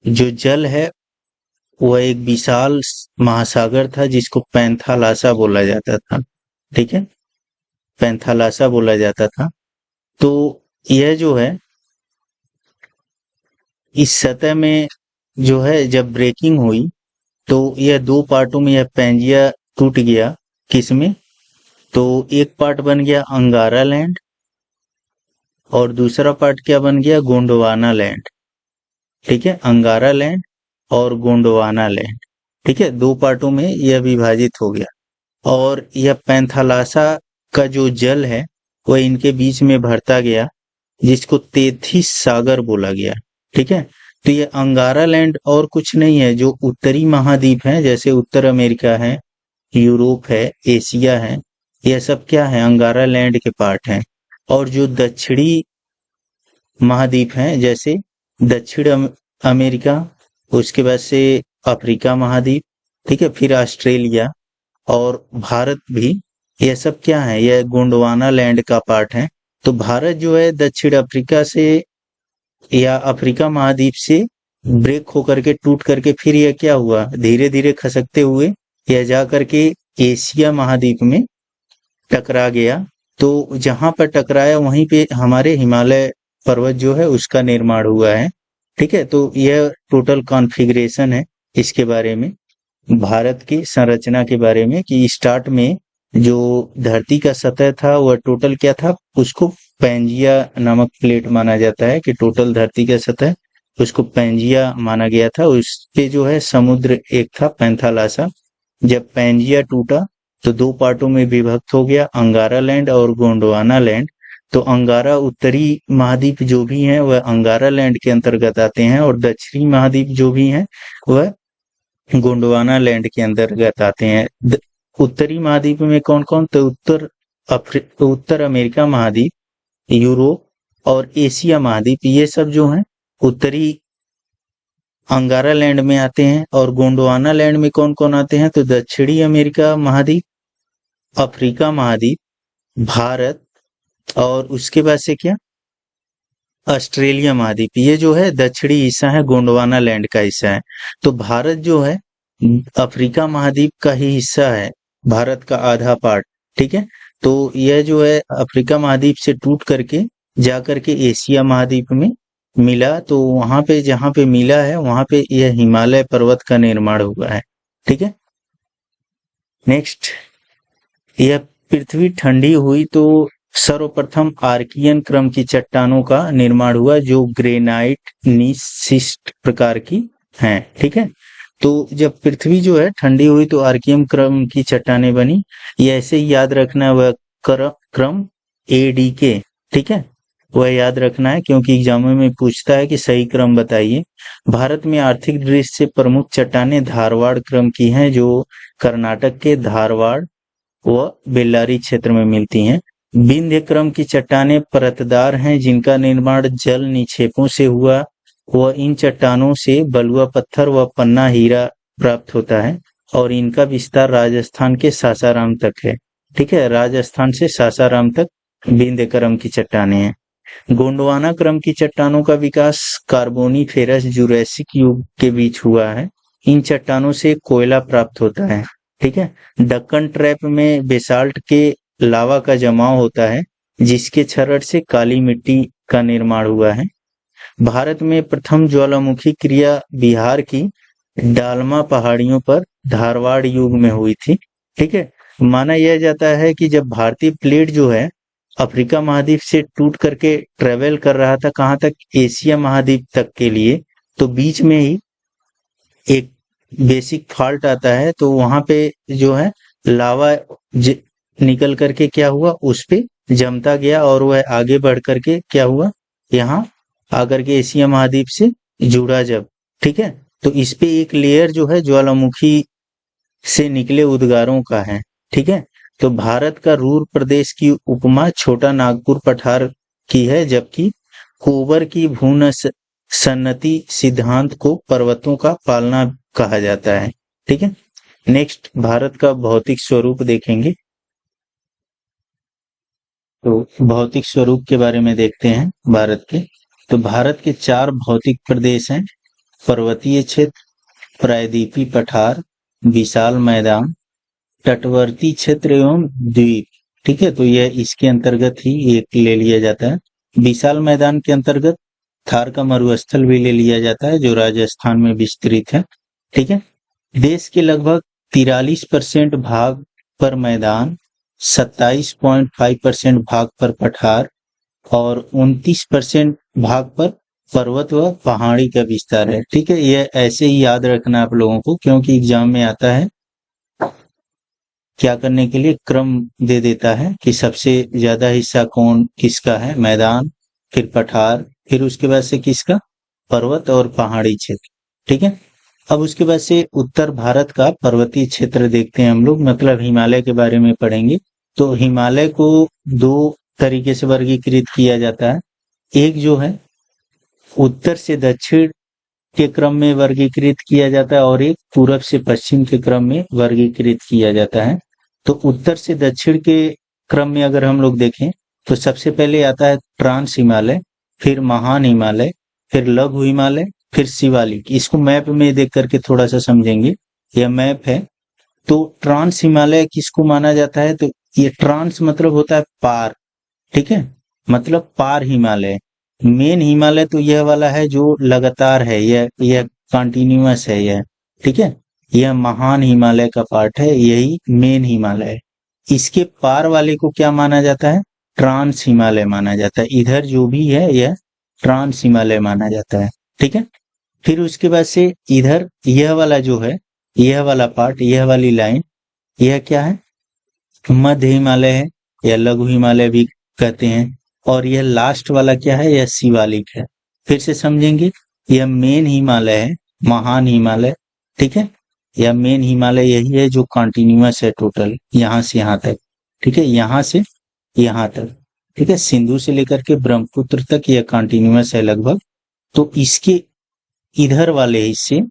जो जल है वह एक विशाल महासागर था, जिसको पैंथालासा बोला जाता था, ठीक है, पैंथालासा बोला जाता था। तो यह जो है इस सतह में जो है जब ब्रेकिंग हुई, तो यह 2 पार्टों में यह पेंजिया टूट गया। किसमें, तो एक पार्ट बन गया अंगारा लैंड, और दूसरा पार्ट क्या बन गया, गोंडवाना लैंड, ठीक है। अंगारा लैंड और गोंडवाना लैंड, ठीक है, 2 पार्टों में यह विभाजित हो गया। और यह पैंथालासा का जो जल है वह इनके बीच में भरता गया, जिसको तेथिस सागर बोला गया, ठीक है। तो ये अंगारा लैंड और कुछ नहीं है, जो उत्तरी महाद्वीप है जैसे उत्तर अमेरिका है, यूरोप है, एशिया है, यह सब क्या है, अंगारा लैंड के पार्ट हैं। और जो दक्षिणी महाद्वीप हैं जैसे दक्षिण अमेरिका, उसके बाद से अफ्रीका महाद्वीप, ठीक है, फिर ऑस्ट्रेलिया और भारत भी, यह सब क्या है, यह गोंडवाना लैंड का पार्ट है। तो भारत जो है दक्षिण अफ्रीका से या अफ्रीका महाद्वीप से ब्रेक होकर के टूट करके फिर यह क्या हुआ, धीरे धीरे खसकते हुए यह जा करके एशिया महाद्वीप में टकरा गया। तो जहां पर टकराया वहीं पे हमारे हिमालय पर्वत जो है उसका निर्माण हुआ है। ठीक है, तो यह टोटल कॉन्फ़िगरेशन है इसके बारे में, भारत की संरचना के बारे में, कि स्टार्ट में जो धरती का सतह था वह टोटल क्या था, उसको पैंजिया नामक प्लेट माना जाता है, कि टोटल धरती का सतह उसको पैंजिया माना गया था। उस पे जो है समुद्र एक था, पैंथालासा। जब पैंजिया टूटा तो दो पार्टों में विभक्त हो गया, अंगारा लैंड और गोंडवाना लैंड। तो अंगारा उत्तरी महाद्वीप जो भी हैं वह अंगारा लैंड के अंतर्गत आते हैं, और दक्षिणी महाद्वीप जो भी हैं वह गोंडवाना लैंड के अंतर्गत आते हैं। उत्तरी महाद्वीप में कौन कौन, तो उत्तर अमेरिका महाद्वीप, यूरोप और एशिया महाद्वीप, ये सब जो हैं उत्तरी अंगारा लैंड में आते हैं। और गोंडवाना लैंड में कौन कौन आते हैं, तो दक्षिणी अमेरिका महाद्वीप, अफ्रीका महाद्वीप, भारत और उसके बाद से क्या, ऑस्ट्रेलिया महाद्वीप। ये जो है दक्षिणी हिस्सा है, गोंडवाना लैंड का हिस्सा है। तो भारत जो है अफ्रीका महाद्वीप का ही हिस्सा है, भारत का आधा पार्ट। ठीक है, तो यह जो है अफ्रीका महाद्वीप से टूट करके जा करके एशिया महाद्वीप में मिला। तो वहां पे जहां पे मिला है वहां पे यह हिमालय पर्वत का निर्माण हुआ है। ठीक है, नेक्स्ट, यह पृथ्वी ठंडी हुई तो सर्वप्रथम आर्कियन क्रम की चट्टानों का निर्माण हुआ, जो ग्रेनाइट नीशिस्ट प्रकार की हैं। ठीक है, तो जब पृथ्वी जो है ठंडी हुई तो आर्कियन क्रम की चट्टानें बनी। ये ऐसे ही याद रखना, वह क्रम ADK, ठीक है, वह याद रखना है, क्योंकि एग्जाम में पूछता है कि सही क्रम बताइए। भारत में आर्थिक दृष्टि से प्रमुख चट्टानें धारवाड़ क्रम की हैं, जो कर्नाटक के धारवाड़ व बेल्लारी क्षेत्र में मिलती हैं। विंध्य क्रम की चट्टानें परतदार हैं, जिनका निर्माण जल निक्षेपों से हुआ व इन चट्टानों से बलुआ पत्थर व पन्ना हीरा प्राप्त होता है, और इनका विस्तार राजस्थान के सासाराम तक है। ठीक है, राजस्थान से सासाराम तक विंध्य क्रम की चट्टानें हैं। गोंडवाना क्रम की चट्टानों का विकास कार्बोनीफेरस जुरैसिक युग के बीच हुआ है। इन चट्टानों से कोयला प्राप्त होता है। ठीक है, दक्कन ट्रैप में बेसाल्ट के लावा का जमाव होता है, जिसके क्षरण से काली मिट्टी का निर्माण हुआ है। भारत में प्रथम ज्वालामुखी क्रिया बिहार की डालमा पहाड़ियों पर धारवाड़ युग में हुई थी। ठीक है, माना यह जाता है कि जब भारतीय प्लेट जो है अफ्रीका महाद्वीप से टूट करके ट्रेवल कर रहा था कहाँ तक, एशिया महाद्वीप तक के लिए, तो बीच में ही एक बेसिक फॉल्ट आता है, तो वहां पे जो है लावा निकल करके क्या हुआ, उस पे जमता गया और वह आगे बढ़ करके क्या हुआ, यहाँ आकर के एशिया महाद्वीप से जुड़ा जब। ठीक है, तो इस पे एक लेयर जो है ज्वालामुखी से निकले उद्गारों का है। ठीक है, तो भारत का रूर प्रदेश की उपमा छोटा नागपुर पठार की है, जबकि कोबर की भून सन्नति सिद्धांत को पर्वतों का पालना कहा जाता है। ठीक है, नेक्स्ट भारत का भौतिक स्वरूप देखेंगे। तो भौतिक स्वरूप के बारे में देखते हैं भारत के। तो भारत के 4 भौतिक प्रदेश हैं, पर्वतीय क्षेत्र, प्रायद्वीपीय पठार, विशाल मैदान, तटवर्ती क्षेत्र एवं द्वीप। ठीक है, तो यह इसके अंतर्गत ही एक ले लिया जाता है। विशाल मैदान के अंतर्गत थार का मरुस्थल भी ले लिया जाता है, जो राजस्थान में विस्तृत है। ठीक है, देश के लगभग 43% भाग पर मैदान, 27.5% भाग पर पठार और 29% भाग पर पर्वत व पहाड़ी का विस्तार है। ठीक है, यह ऐसे ही याद रखना आप लोगों को, क्योंकि एग्जाम में आता है क्या करने के लिए, क्रम दे देता है कि सबसे ज्यादा हिस्सा कौन किसका है, मैदान, फिर पठार, फिर उसके बाद से किसका, पर्वत और पहाड़ी क्षेत्र, ठीक है। अब उसके बाद से उत्तर भारत का पर्वतीय क्षेत्र देखते हैं हम लोग, मतलब हिमालय के बारे में पढ़ेंगे। तो हिमालय को दो तरीके से वर्गीकृत किया जाता है। एक जो है उत्तर से दक्षिण के क्रम में वर्गीकृत किया जाता है और एक पूरब से पश्चिम के क्रम में वर्गीकृत किया जाता है। तो उत्तर से दक्षिण के क्रम में अगर हम लोग देखें तो सबसे पहले आता है ट्रांस हिमालय, फिर महान हिमालय, फिर लघु हिमालय, फिर शिवालिक। इसको मैप में देख करके थोड़ा सा समझेंगे। यह मैप है। तो ट्रांस हिमालय किसको माना जाता है? तो ये ट्रांस मतलब होता है पार, ठीक है, मतलब पार हिमालय। मेन हिमालय तो यह वाला है जो लगातार है, यह कंटिन्यूअस है यह, ठीक है। यह महान हिमालय का पार्ट है, यही मेन हिमालय है। इसके पार वाले को क्या माना जाता है? ट्रांस हिमालय माना जाता है। इधर जो भी है यह ट्रांस हिमालय माना जाता है, ठीक है। फिर उसके बाद से इधर यह वाला जो है, यह वाला पार्ट, यह वाली लाइन, यह क्या है? मध्य हिमालय है या लघु हिमालय भी कहते हैं। और यह लास्ट वाला क्या है? यह शिवालिक है। फिर से समझेंगे, यह मेन हिमालय है, महान हिमालय, ठीक है। यह मेन हिमालय यही है जो कंटिन्यूअस है टोटल, यहाँ से यहाँ तक, ठीक है, यहाँ से यहाँ तक, ठीक है। सिंधु से लेकर के ब्रह्मपुत्र तक यह कंटिन्यूअस है लगभग। तो इसके इधर वाले हिस्से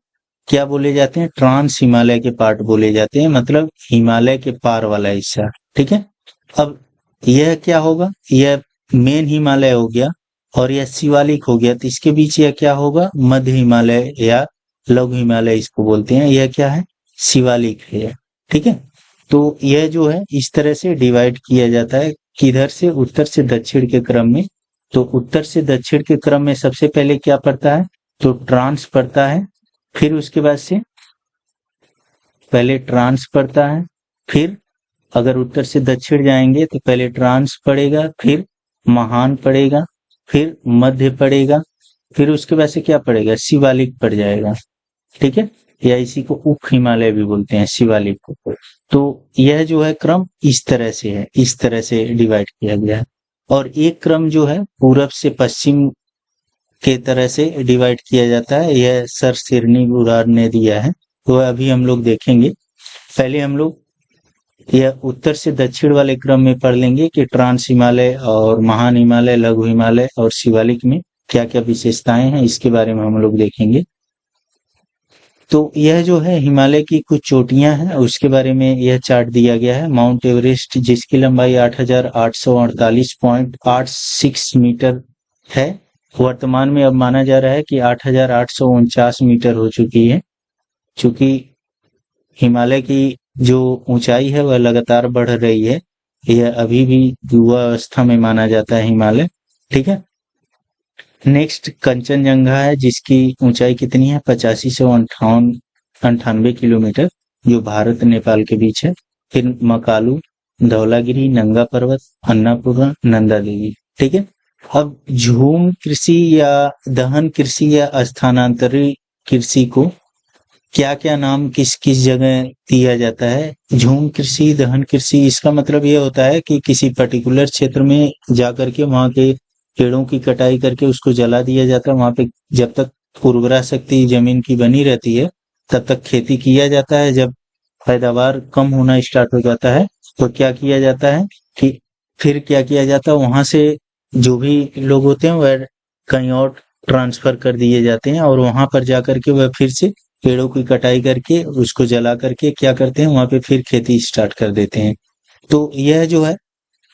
क्या बोले जाते हैं? ट्रांस हिमालय के पार्ट बोले जाते हैं, मतलब हिमालय के पार वाला हिस्सा, ठीक है। अब यह क्या होगा? यह मेन हिमालय हो गया और यह शिवालिक हो गया। तो इसके बीच यह क्या होगा? मध्य हिमालय या लघु हिमालय इसको बोलते हैं। यह क्या है? शिवालिक है, ठीक है। तो यह जो है इस तरह से डिवाइड किया जाता है, किधर से? उत्तर से दक्षिण के क्रम में। तो उत्तर से दक्षिण के क्रम में सबसे पहले क्या पड़ता है? तो ट्रांस पड़ता है। फिर उसके बाद से पहले ट्रांस पड़ता है, फिर अगर उत्तर से दक्षिण जाएंगे तो पहले ट्रांस पड़ेगा, फिर महान पड़ेगा, फिर मध्य पड़ेगा, फिर उसके बाद से क्या पड़ेगा? शिवालिक पड़ जाएगा, ठीक है। या इसी को उप हिमालय भी बोलते हैं, शिवालिक को। तो यह जो है क्रम इस तरह से है, इस तरह से डिवाइड किया गया है। और एक क्रम जो है पूरब से पश्चिम के तरह से डिवाइड किया जाता है। यह सर सिरनी गुरार ने दिया है, तो अभी हम लोग देखेंगे। पहले हम लोग यह उत्तर से दक्षिण वाले क्रम में पढ़ लेंगे कि ट्रांस हिमालय और महान हिमालय, लघु हिमालय और शिवालिक में क्या क्या विशेषताएं हैं, इसके बारे में हम लोग देखेंगे। तो यह जो है हिमालय की कुछ चोटियां हैं, उसके बारे में यह चार्ट दिया गया है। माउंट एवरेस्ट, जिसकी लंबाई 8,848.86 मीटर है, वर्तमान में अब माना जा रहा है कि 8,849 मीटर हो चुकी है। चूंकि हिमालय की जो ऊंचाई है वह लगातार बढ़ रही है, यह अभी भी युवा अवस्था में माना जाता है हिमालय, ठीक है। नेक्स्ट कंचनजंगा है, जिसकी ऊंचाई कितनी है? 85 से 98 किलोमीटर, जो भारत नेपाल के बीच है। फिर मकालू, धौलागिरी, नंगा पर्वत, अन्नपूर्णा, नंदा देवी, ठीक है। अब झूम कृषि या दहन कृषि या स्थानांतरित कृषि को क्या क्या नाम किस किस जगह दिया जाता है? झूम कृषि, दहन कृषि, इसका मतलब यह होता है कि किसी पर्टिकुलर क्षेत्र में जाकर के वहां के पेड़ों की कटाई करके उसको जला दिया जाता है। वहां पे जब तक उर्वरा शक्ति जमीन की बनी रहती है तब तक खेती किया जाता है। जब पैदावार कम होना स्टार्ट हो जाता है तो क्या किया जाता है कि फिर क्या किया जाता है, वहां से जो भी लोग होते हैं वह कहीं और ट्रांसफर कर दिए जाते हैं और वहां पर जाकर के वह फिर से पेड़ों की कटाई करके उसको जला करके क्या करते हैं, वहां पे फिर खेती स्टार्ट कर देते हैं। तो यह जो है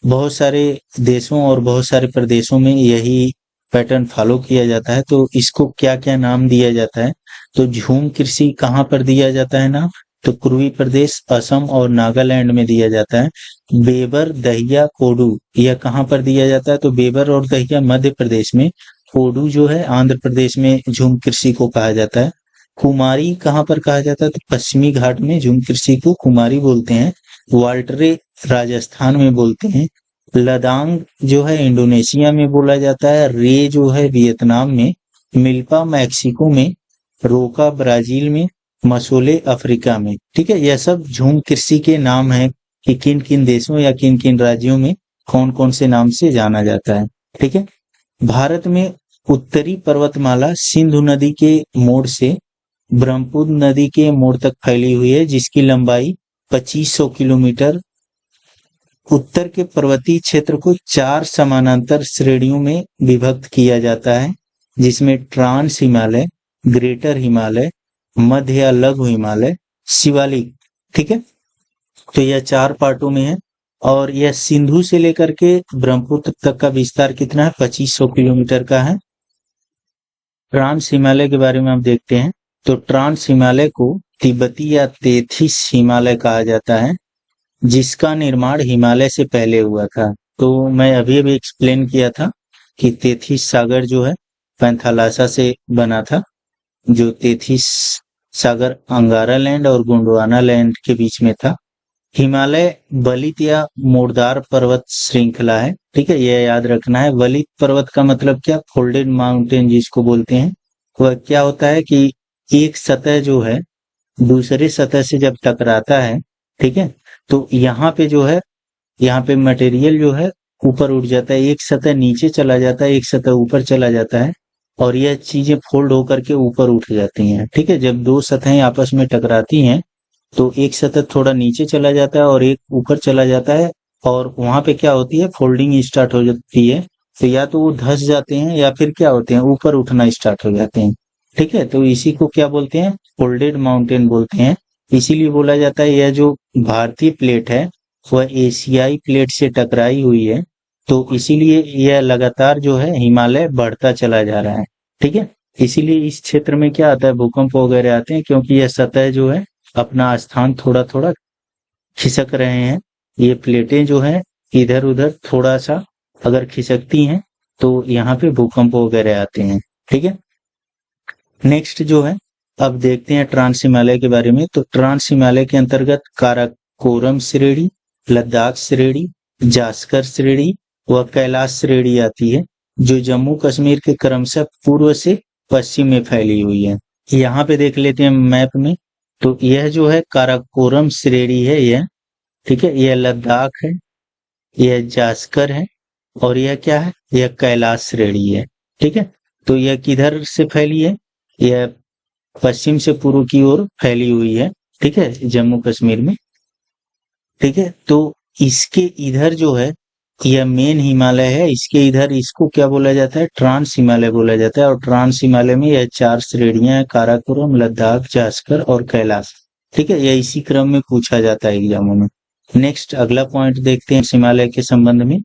बहुत सारे देशों और बहुत सारे प्रदेशों में यही पैटर्न फॉलो किया जाता है। तो इसको क्या क्या नाम दिया जाता है? तो झूम कृषि कहाँ पर दिया जाता है नाम? तो पूर्वी प्रदेश, असम और नागालैंड में दिया जाता है। बेबर, दहिया, कोडू, यह कहाँ पर दिया जाता है? तो बेबर और दहिया मध्य प्रदेश में, कोडू जो है आंध्र प्रदेश में झूम कृषि को कहा जाता है। कुमारी कहाँ पर कहा जाता है? तो पश्चिमी घाट में झूम कृषि को कुमारी बोलते हैं। वाल्टरे राजस्थान में बोलते हैं। लदांग जो है इंडोनेशिया में बोला जाता है। रे जो है वियतनाम में, मिल्पा मैक्सिको में, रोका ब्राजील में, मसोले अफ्रीका में, ठीक है। यह सब झूम कृषि के नाम है कि किन किन देशों या किन किन राज्यों में कौन कौन से नाम से जाना जाता है, ठीक है। भारत में उत्तरी पर्वतमाला सिंधु नदी के मोड़ से ब्रह्मपुत्र नदी के मोड़ तक फैली हुई है, जिसकी लंबाई 2500 किलोमीटर। उत्तर के पर्वतीय क्षेत्र को 4 समानांतर श्रेणियों में विभक्त किया जाता है, जिसमें ट्रांस हिमालय, ग्रेटर हिमालय, मध्य या लघु हिमालय, शिवालिक। ठीक है, तो यह 4 पार्टों में है और यह सिंधु से लेकर के ब्रह्मपुत्र तक का विस्तार कितना है? 2500 किलोमीटर का है। ट्रांस हिमालय के बारे में हम देखते हैं, तो ट्रांस हिमालय को तिब्बती या तेथिस हिमालय कहा जाता है, जिसका निर्माण हिमालय से पहले हुआ था। तो मैं अभी एक्सप्लेन किया था कि तेथिस सागर जो है पैंथालासा से बना था, जो तेथिस सागर अंगारा लैंड और गोंडवाना लैंड के बीच में था। हिमालय वलित या मोड़दार पर्वत श्रृंखला है। ठीक है, यह याद रखना है। वलित पर्वत का मतलब क्या? फोल्डेड माउंटेन जिसको बोलते हैं। वह क्या होता है कि एक सतह जो है दूसरे सतह से जब टकराता है, ठीक है, तो यहाँ पे जो है, यहाँ पे मटेरियल जो है ऊपर उठ जाता है, एक सतह नीचे चला जाता है, एक सतह ऊपर चला जाता है और यह चीजें फोल्ड होकर के ऊपर उठ जाती हैं। ठीक है, जब दो सतहें आपस में टकराती हैं तो एक सतह थोड़ा नीचे चला जाता है और एक ऊपर चला जाता है और वहां पे क्या होती है? फोल्डिंग स्टार्ट हो जाती है। तो या तो वो धंस जाते हैं या फिर क्या होते हैं? ऊपर उठना स्टार्ट हो जाते हैं। ठीक है, तो इसी को क्या बोलते हैं? फोल्डेड माउंटेन बोलते हैं। इसीलिए बोला जाता है यह जो भारतीय प्लेट है वह एशियाई प्लेट से टकराई हुई है, तो इसीलिए यह लगातार जो है हिमालय बढ़ता चला जा रहा है। ठीक है, इसीलिए इस क्षेत्र में क्या आता है? भूकंप वगैरह आते हैं, क्योंकि यह सतह जो है अपना स्थान थोड़ा थोड़ा खिसक रहे हैं। ये प्लेटें जो हैं इधर उधर थोड़ा सा अगर खिसकती हैं तो यहाँ पे भूकंप वगैरह आते हैं। ठीक है, नेक्स्ट जो है अब देखते हैं ट्रांस हिमालय के बारे में। तो ट्रांस हिमालय के अंतर्गत काराकोरम श्रेणी, लद्दाख श्रेणी, जास्कर श्रेणी व कैलाश श्रेणी आती है, जो जम्मू कश्मीर के क्रमशः पूर्व से पश्चिम में फैली हुई है। यहाँ पे देख लेते हैं मैप में, तो यह जो है काराकोरम श्रेणी है यह। ठीक है, यह लद्दाख है, यह जास्कर है और यह क्या है? यह कैलाश श्रेणी है। ठीक है, तो यह किधर से फैली है? यह पश्चिम से पूर्व की ओर फैली हुई है। ठीक है, जम्मू कश्मीर में। ठीक है, तो इसके इधर जो है यह मेन हिमालय है, इसके इधर इसको क्या बोला जाता है? ट्रांस हिमालय बोला जाता है। और ट्रांस हिमालय में यह 4 श्रेणियां हैं, काराकोरम, लद्दाख, जास्कर और कैलाश। ठीक है, यह इसी क्रम में पूछा जाता है एग्जामों में। नेक्स्ट अगला पॉइंट देखते हैं हिमालय के संबंध में।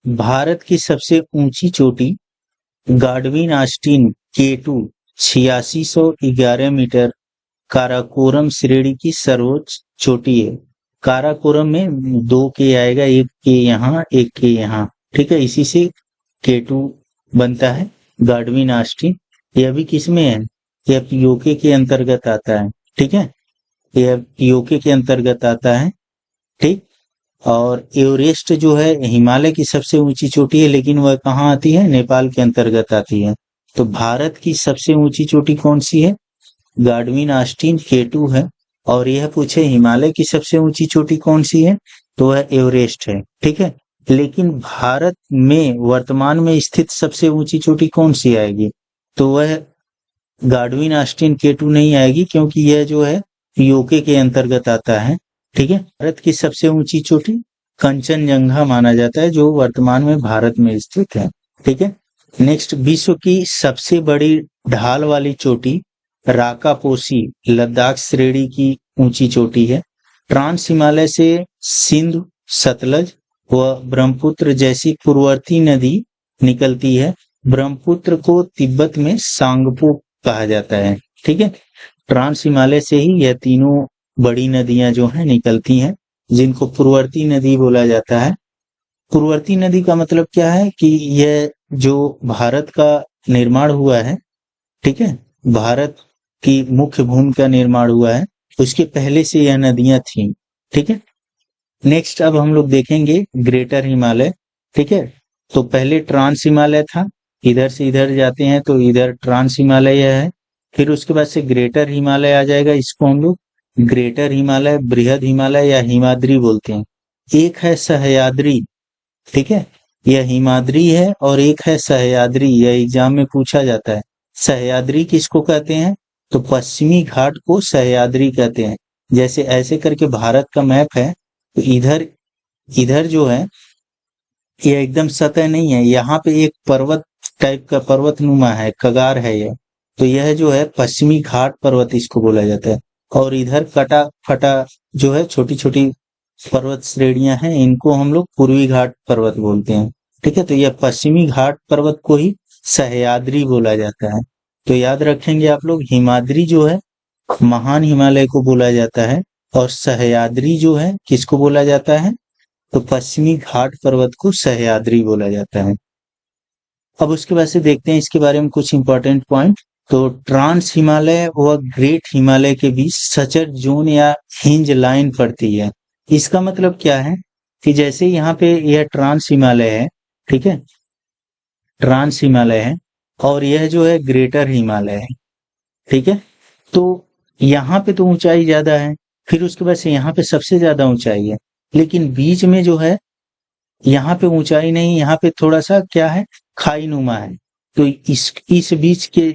भारत की सबसे ऊंची चोटी गाडविन ऑस्टिन K2 8611 मीटर काराकोरम श्रेणी की सर्वोच्च चोटी है। काराकोरम में 2 के आएगा, एक के यहाँ एक के यहाँ। ठीक है, इसी से K2 बनता है। गाडविन ऑस्टिन यह भी किसमें है? यह पीओके के अंतर्गत आता है। ठीक है, यह पीओके के अंतर्गत आता है। ठीक, और एवरेस्ट जो है हिमालय की सबसे ऊंची चोटी है, लेकिन वह कहाँ आती है? नेपाल के अंतर्गत आती है। तो भारत की सबसे ऊंची चोटी कौन सी है? गाडविन ऑस्टिन K2 है। और यह पूछे हिमालय की सबसे ऊंची चोटी कौन सी है, तो वह एवरेस्ट है। ठीक है, लेकिन भारत में वर्तमान में स्थित सबसे ऊंची चोटी कौन सी आएगी? तो वह गाडविन ऑस्टिन K2 नहीं आएगी, क्योंकि यह जो है पीओके के अंतर्गत आता है। ठीक है, भारत की सबसे ऊंची चोटी कंचनजंगा माना जाता है, जो वर्तमान में भारत में स्थित है। ठीक है, नेक्स्ट विश्व की सबसे बड़ी ढाल वाली चोटी राकापोसी लद्दाख श्रेणी की ऊंची चोटी है। ट्रांस हिमालय से सिंधु, सतलज व ब्रह्मपुत्र जैसी पूर्ववर्ती नदी निकलती है। ब्रह्मपुत्र को तिब्बत में सांगपो कहा जाता है। ठीक है, ट्रांस हिमालय से ही यह तीनों बड़ी नदियां जो हैं निकलती हैं, जिनको पूर्ववर्ती नदी बोला जाता है। पूर्ववर्ती नदी का मतलब क्या है? कि यह जो भारत का निर्माण हुआ है, ठीक है, भारत की मुख्य भूमि का निर्माण हुआ है, उसके पहले से यह नदियां थीं। ठीक है, नेक्स्ट अब हम लोग देखेंगे ग्रेटर हिमालय। ठीक है, तो पहले ट्रांस हिमालय था, इधर से इधर जाते हैं तो इधर ट्रांस हिमालय है, फिर उसके बाद से ग्रेटर हिमालय आ जाएगा। इसको हम लोग ग्रेटर हिमालय, बृहद हिमालय या हिमाद्री बोलते हैं। एक है सह्याद्री, ठीक है, यह हिमाद्री है और एक है सह्याद्री। यह एग्जाम में पूछा जाता है। सह्याद्री किसको कहते हैं? तो पश्चिमी घाट को सह्याद्री कहते हैं। जैसे ऐसे करके भारत का मैप है, तो इधर इधर जो है यह एकदम सतह नहीं है, यहाँ पे एक पर्वत टाइप का पर्वतनुमा है, कगार है यह। तो यह जो है पश्चिमी घाट पर्वत इसको बोला जाता है। और इधर कटा फटा जो है छोटी छोटी पर्वत श्रेणियां हैं, इनको हम लोग पूर्वी घाट पर्वत बोलते हैं। ठीक है, तो यह पश्चिमी घाट पर्वत को ही सह्याद्री बोला जाता है। तो याद रखेंगे आप लोग, हिमाद्री जो है महान हिमालय को बोला जाता है, और सह्याद्री जो है किसको बोला जाता है? तो पश्चिमी घाट पर्वत को सह्याद्री बोला जाता है। अब उसके बाद से देखते हैं इसके बारे में कुछ इंपॉर्टेंट पॉइंट। तो ट्रांस हिमालय व ग्रेट हिमालय के बीच सचर जोन या हिंज लाइन पड़ती है। इसका मतलब क्या है कि जैसे यहाँ पे यह ट्रांस हिमालय है, ठीक है, ट्रांस हिमालय है, और यह जो है ग्रेटर हिमालय है, ठीक है। तो यहाँ पे तो ऊंचाई ज्यादा है, फिर उसके बाद से यहाँ पे सबसे ज्यादा ऊंचाई है, लेकिन बीच में जो है यहाँ पे ऊंचाई नहीं, यहाँ पे थोड़ा सा क्या है, खाई नुमा है। तो इस बीच के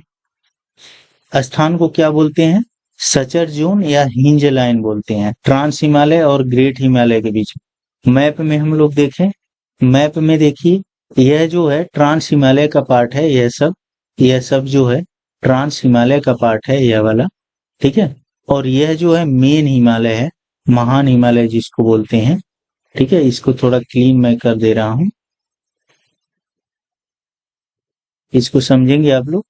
स्थान को क्या बोलते हैं? सचर जोन या हिंज लाइन बोलते हैं, ट्रांस हिमालय और ग्रेट हिमालय के बीच। मैप में हम लोग देखें, मैप में देखिए, यह जो है ट्रांस हिमालय का पार्ट है, यह सब जो है ट्रांस हिमालय का पार्ट है, यह वाला, ठीक है। और यह जो है मेन हिमालय है, महान हिमालय जिसको बोलते हैं, ठीक है। इसको थोड़ा क्लीन मैं कर दे रहा हूं, इसको समझेंगे आप लोग।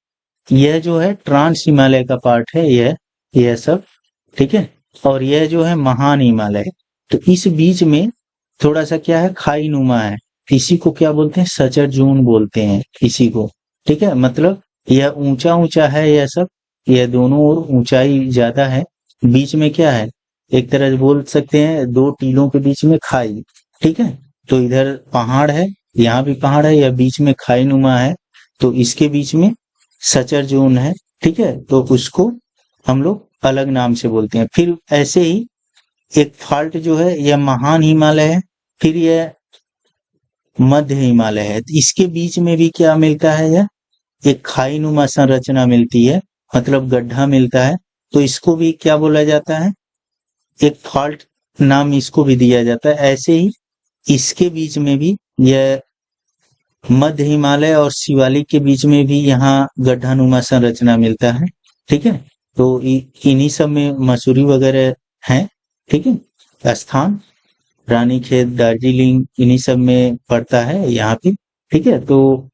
यह जो है ट्रांस हिमालय का पार्ट है, यह सब, ठीक है। और यह जो है महान हिमालय, तो इस बीच में थोड़ा सा क्या है, खाई नुमा है, इसी को क्या बोलते हैं? सचर जोन बोलते हैं इसी को, ठीक है। मतलब यह ऊंचा ऊंचा है, यह सब, यह दोनों ओर ऊंचाई ज्यादा है, बीच में क्या है, एक तरह से बोल सकते हैं दो टीलों के बीच में खाई, ठीक है। तो इधर पहाड़ है, यहाँ भी पहाड़ है, यह बीच में खाई नुमा है, तो इसके बीच में सचर जोन है, ठीक है। तो उसको हम लोग अलग नाम से बोलते हैं। फिर ऐसे ही एक फॉल्ट जो है, यह महान हिमालय है, फिर यह मध्य हिमालय है, तो इसके बीच में भी क्या मिलता है, यह एक खाई नुमा संरचना मिलती है, मतलब गड्ढा मिलता है। तो इसको भी क्या बोला जाता है? एक फॉल्ट नाम इसको भी दिया जाता है। ऐसे ही इसके बीच में भी, यह मध्य हिमालय और शिवालिक के बीच में भी यहाँ गड्ढा नुमा संरचना मिलता है, ठीक है। तो इन्हीं सब में मसूरी वगैरह है, ठीक है, स्थान रानीखेत, दार्जिलिंग, इन्हीं सब में पड़ता है यहाँ पे, ठीक है। तो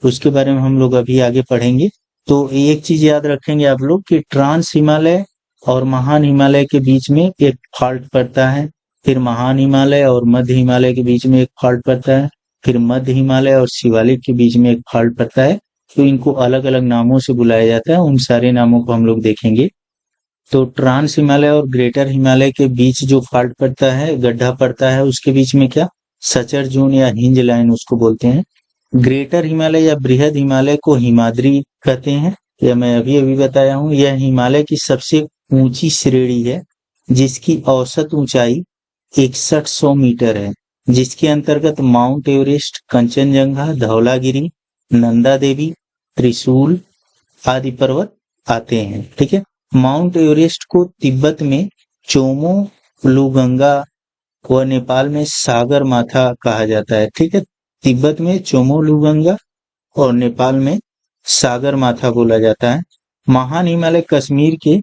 उसके बारे में हम लोग अभी आगे पढ़ेंगे। तो एक चीज याद रखेंगे आप लोग कि ट्रांस हिमालय और महान हिमालय के बीच में एक फॉल्ट पड़ता है, फिर महान हिमालय और मध्य हिमालय के बीच में एक फॉल्ट पड़ता है, फिर मध्य हिमालय और शिवालिक के बीच में एक फॉल्ट पड़ता है। तो इनको अलग अलग नामों से बुलाया जाता है, उन सारे नामों को हम लोग देखेंगे। तो ट्रांस हिमालय और ग्रेटर हिमालय के बीच जो फॉल्ट पड़ता है, गड्ढा पड़ता है, उसके बीच में क्या, सचर जोन या हिंज लाइन उसको बोलते हैं। ग्रेटर हिमालय या बृहद हिमालय को हिमाद्री कहते हैं, यह मैं अभी अभी बताया हूँ। यह हिमालय की सबसे ऊंची श्रेणी है, जिसकी औसत ऊंचाई 6100 मीटर है, जिसके अंतर्गत माउंट एवरेस्ट, कंचनजंगा, धौलागिरी, नंदा देवी, त्रिशूल आदि पर्वत आते हैं, ठीक है। माउंट एवरेस्ट को तिब्बत में चोमो लुगंगा व नेपाल में सागर माथा कहा जाता है, ठीक है। तिब्बत में चोमो लुगंगा और नेपाल में सागर माथा बोला जाता है। महान हिमालय कश्मीर के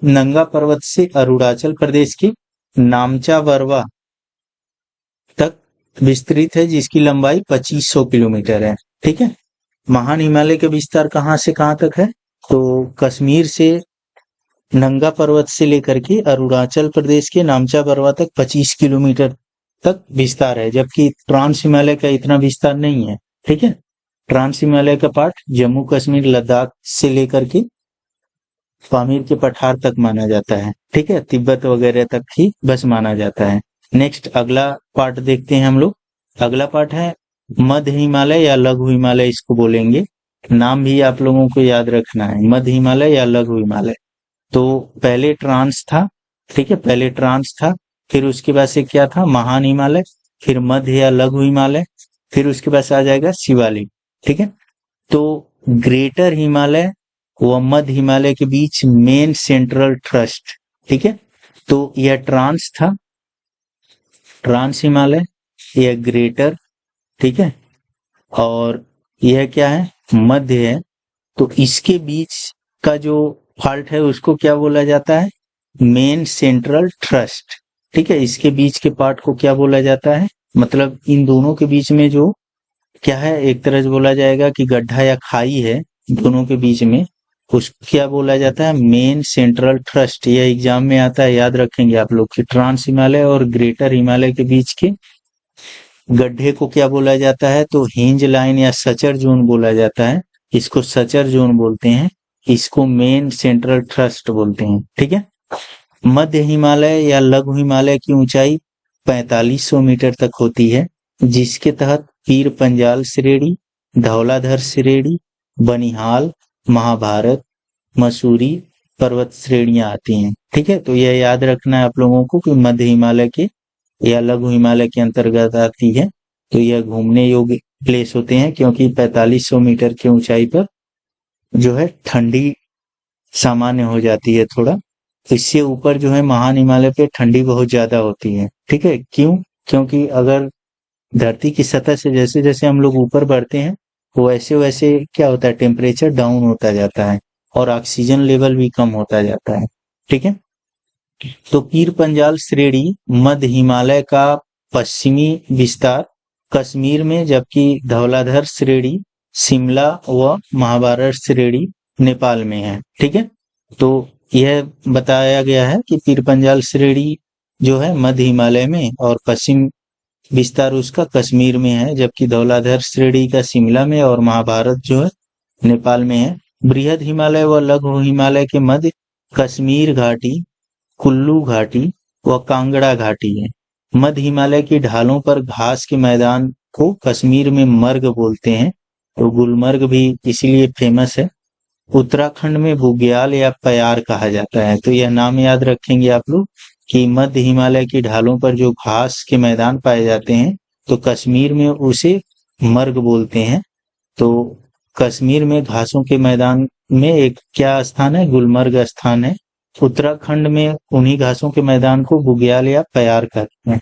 नंगा पर्वत से अरुणाचल प्रदेश के नामचा बरवा तक विस्तृत है, जिसकी लंबाई 2500 किलोमीटर है, ठीक है। महान हिमालय का विस्तार कहां से कहां तक है? तो कश्मीर से नंगा पर्वत से लेकर के अरुणाचल प्रदेश के नामचा बरवा तक 25 किलोमीटर तक विस्तार है, जबकि ट्रांस हिमालय का इतना विस्तार नहीं है, ठीक है। ट्रांस हिमालय का पार्ट जम्मू कश्मीर, लद्दाख से लेकर के पामीर के पठार तक माना जाता है, ठीक है, तिब्बत वगैरह तक ही बस माना जाता है। नेक्स्ट अगला पार्ट देखते हैं हम लोग। अगला पार्ट है मध्य हिमालय या लघु हिमालय, इसको बोलेंगे। नाम भी आप लोगों को याद रखना है, मध्य हिमालय या लघु हिमालय। तो पहले ट्रांस था, ठीक है, पहले ट्रांस था, फिर उसके बाद से क्या था, महान हिमालय, फिर मध्य या लघु हिमालय, फिर उसके पास आ जाएगा शिवालिक। ठीक है, तो ग्रेटर हिमालय व मध्य हिमालय के बीच मेन सेंट्रल थ्रस्ट। ठीक है, तो यह ट्रांस था, ट्रांस हिमालय, यह ग्रेटर, ठीक है, और यह क्या है, मध्य है। तो इसके बीच का जो फॉल्ट है उसको क्या बोला जाता है, मेन सेंट्रल थ्रस्ट। ठीक है, इसके बीच के पार्ट को क्या बोला जाता है, मतलब इन दोनों के बीच में जो क्या है, एक तरह से बोला जाएगा कि गड्ढा या खाई है दोनों के बीच में, उस क्या बोला जाता है, मेन सेंट्रल थ्रस्ट। यह एग्जाम में आता है, याद रखेंगे आप लोग कि ट्रांस हिमालय और ग्रेटर हिमालय के बीच के गड्ढे को क्या बोला जाता है, तो हिंज लाइन या सचर जोन बोला जाता है। इसको सचर जोन बोलते हैं, इसको मेन सेंट्रल थ्रस्ट बोलते हैं। ठीक है, मध्य हिमालय या लघु हिमालय की ऊंचाई 4500 मीटर तक होती है, जिसके तहत पीर पंजाल श्रेणी, धौलाधर श्रेणी, बनिहाल, महाभारत, मसूरी पर्वत श्रेणियां आती हैं। ठीक है, तो यह याद रखना है आप लोगों को कि मध्य हिमालय के या लघु हिमालय के अंतर्गत आती है। तो यह घूमने योग्य प्लेस होते हैं, क्योंकि 4500 मीटर की ऊंचाई पर जो है ठंडी सामान्य हो जाती है थोड़ा। इससे ऊपर जो है महान हिमालय पे ठंडी बहुत ज्यादा होती है। ठीक है, क्यों, क्योंकि अगर धरती की सतह से जैसे जैसे हम लोग ऊपर बढ़ते हैं वैसे वैसे क्या होता है, टेम्परेचर डाउन होता जाता है और ऑक्सीजन लेवल भी कम होता जाता है। ठीक है, तो पीर पंजाल श्रेणी मध्य हिमालय का पश्चिमी विस्तार कश्मीर में, जबकि धौलाधर श्रेणी शिमला व महाभारत श्रेणी नेपाल में है। ठीक है, तो यह बताया गया है कि पीर पंजाल श्रेणी जो है मध्य हिमालय में और पश्चिम विस्तार उसका कश्मीर में है, जबकि धौलाधर श्रेणी का शिमला में और महाभारत जो है नेपाल में है। बृहद हिमालय व लघु हिमालय के मध्य कश्मीर घाटी, कुल्लू घाटी व कांगड़ा घाटी है। मध्य हिमालय की ढालों पर घास के मैदान को कश्मीर में मर्ग बोलते हैं, तो गुलमर्ग भी इसीलिए फेमस है। उत्तराखंड में बुग्याल या प्यार कहा जाता है। तो यह नाम याद रखेंगे आप लोग कि मध्य हिमालय की ढालों पर जो घास के मैदान पाए जाते हैं तो कश्मीर में उसे मर्ग बोलते हैं। तो कश्मीर में घासों के मैदान में एक क्या स्थान है, गुलमर्ग स्थान है। उत्तराखंड में उन्हीं घासों के मैदान को बुग्याल या प्यार कहते हैं।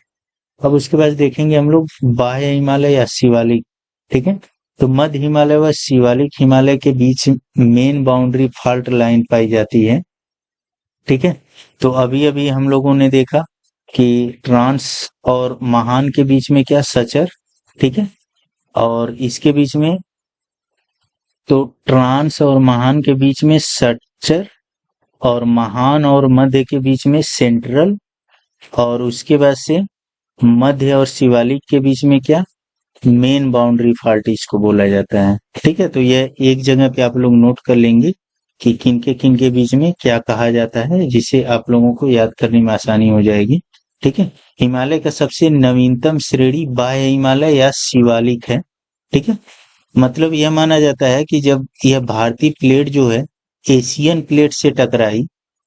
अब उसके बाद देखेंगे हम लोग बाह्य हिमालय या शिवालिक। ठीक है, तो मध्य हिमालय व शिवालिक हिमालय के बीच मेन बाउंड्री फॉल्ट लाइन पाई जाती है। ठीक है, तो अभी अभी हम लोगों ने देखा कि ट्रांस और महान के बीच में क्या, सचर। ठीक है, और इसके बीच में तो ट्रांस और महान के बीच में सचर, और महान और मध्य के बीच में सेंट्रल, और उसके बाद से मध्य और शिवालिक के बीच में क्या, मेन बाउंड्री फॉल्ट इसको बोला जाता है। ठीक है, तो यह एक जगह पे आप लोग नोट कर लेंगे कि किन के बीच में क्या कहा जाता है, जिससे आप लोगों को याद करने में आसानी हो जाएगी। ठीक है, हिमालय का सबसे नवीनतम श्रेणी बाह्य हिमालय या शिवालिक है। ठीक है, मतलब यह माना जाता है कि जब यह भारतीय प्लेट जो है एशियन प्लेट से टकराई,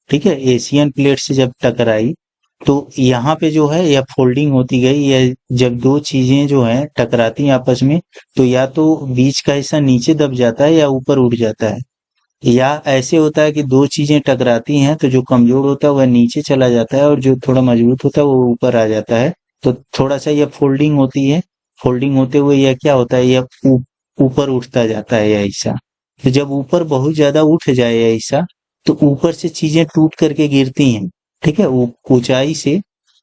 ठीक है, एशियन प्लेट से जब टकराई तो यहाँ पे जो है यह फोल्डिंग होती गई। यह जब दो चीजें जो है टकराती हैं आपस में तो या तो बीच का हिस्सा नीचे दब जाता है या ऊपर उठ जाता है, या ऐसे होता है कि दो चीजें टकराती हैं तो जो कमजोर होता है वह नीचे चला जाता है और जो थोड़ा मजबूत होता है वो ऊपर आ जाता है। तो थोड़ा सा यह फोल्डिंग होती है, फोल्डिंग होते हुए यह क्या होता है, यह ऊपर उठता जाता है यह हिस्सा। तो जब ऊपर बहुत ज्यादा उठ जाए यह हिस्सा तो ऊपर से चीजें टूट करके गिरती हैं। ठीक है, ऊंचाई से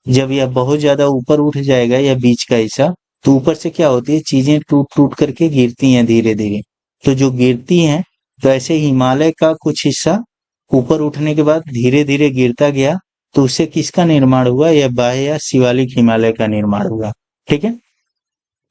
जब यह बहुत ज्यादा ऊपर उठ जाएगा यह बीच का हिस्सा, तो ऊपर से क्या होती है, चीजें टूट टूट करके गिरती हैं धीरे धीरे। तो जो गिरती हैं तो ऐसे हिमालय का कुछ हिस्सा ऊपर उठने के बाद धीरे धीरे गिरता गया, तो उससे किसका निर्माण हुआ, यह बाह्य या शिवालिक हिमालय का निर्माण हुआ। ठीक है,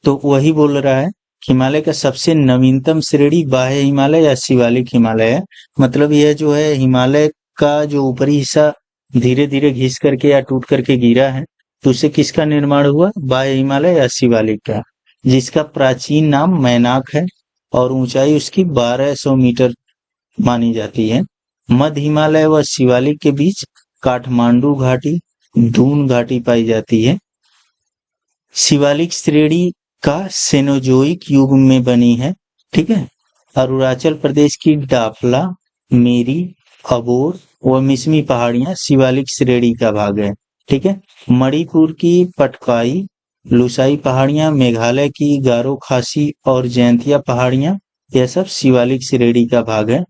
तो वही बोल रहा है हिमालय का सबसे नवीनतम श्रेणी बाह्य हिमालय या शिवालिक हिमालय है। मतलब यह जो है हिमालय का जो ऊपरी हिस्सा धीरे धीरे घिस करके या टूट करके गिरा है तो उससे किसका निर्माण हुआ, बाह्य हिमालय या शिवालिक का, जिसका प्राचीन नाम मैनाक है और ऊंचाई उसकी 1200 मीटर मानी जाती है। मध्य हिमालय व शिवालिक के बीच काठमांडू घाटी, दून घाटी पाई जाती है। शिवालिक श्रेणी का सेनोजोइक युग में बनी है। ठीक है, अरुणाचल प्रदेश की डाफला, मेरी, अबोर व मिसमी पहाड़ियां शिवालिक श्रेणी का भाग है। ठीक है, मणिपुर की पटकाई, लुसाई पहाड़ियां, मेघालय की गारो खासी और जयंतिया पहाड़ियां, यह सब शिवालिक श्रेणी का भाग है।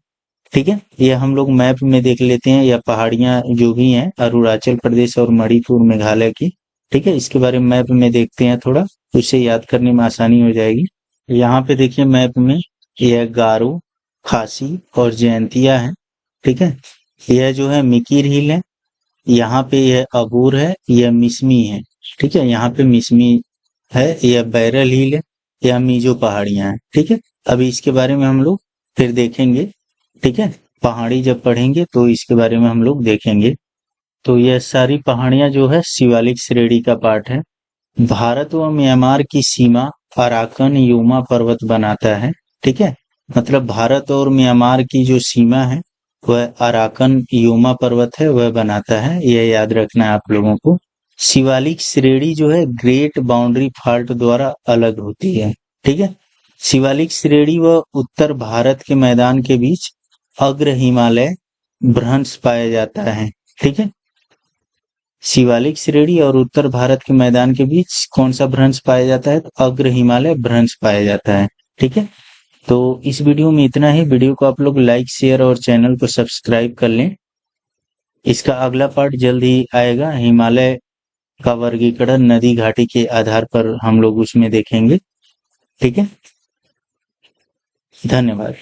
ठीक है, ये हम लोग मैप में देख लेते हैं, यह पहाड़ियां जो भी हैं अरुणाचल प्रदेश और मणिपुर मेघालय की। ठीक है, इसके बारे में मैप में देखते हैं थोड़ा, उसे याद करने में आसानी हो जाएगी। यहाँ पे देखिए मैप में, यह गारो, खासी और जयंतिया है। ठीक है, यह जो है मिकिर हिल है, यहाँ पे यह अबूर है, यह मिसमी है। ठीक है, यहाँ पे मिसमी है, यह बैरल हिल है, यह मीजो पहाड़ियां हैं। ठीक है, अभी इसके बारे में हम लोग फिर देखेंगे। ठीक है, पहाड़ी जब पढ़ेंगे तो इसके बारे में हम लोग देखेंगे। तो यह सारी पहाड़ियां जो है शिवालिक श्रेणी का पार्ट है। भारत व म्यांमार की सीमा अराकन यूमा पर्वत बनाता है। ठीक है, मतलब भारत और म्यांमार की जो सीमा है वह अराकन यूमा पर्वत है, वह बनाता है, यह याद रखना है आप लोगों को। शिवालिक श्रेणी जो है ग्रेट बाउंड्री फॉल्ट द्वारा अलग होती है। ठीक है, शिवालिक श्रेणी व उत्तर भारत के मैदान के बीच अग्र हिमालय भ्रंश पाया जाता है। ठीक है, शिवालिक श्रेणी और उत्तर भारत के मैदान के बीच कौन सा भ्रंश पाया जाता है? तो अग्र हिमालय भ्रंश पाया जाता है। ठीक है, तो इस वीडियो में इतना ही। वीडियो को आप लोग लाइक, शेयर और चैनल को सब्सक्राइब कर लें। इसका अगला पार्ट जल्द ही आएगा, हिमालय का वर्गीकरण नदी घाटी के आधार पर हम लोग उसमें देखेंगे। ठीक है, धन्यवाद।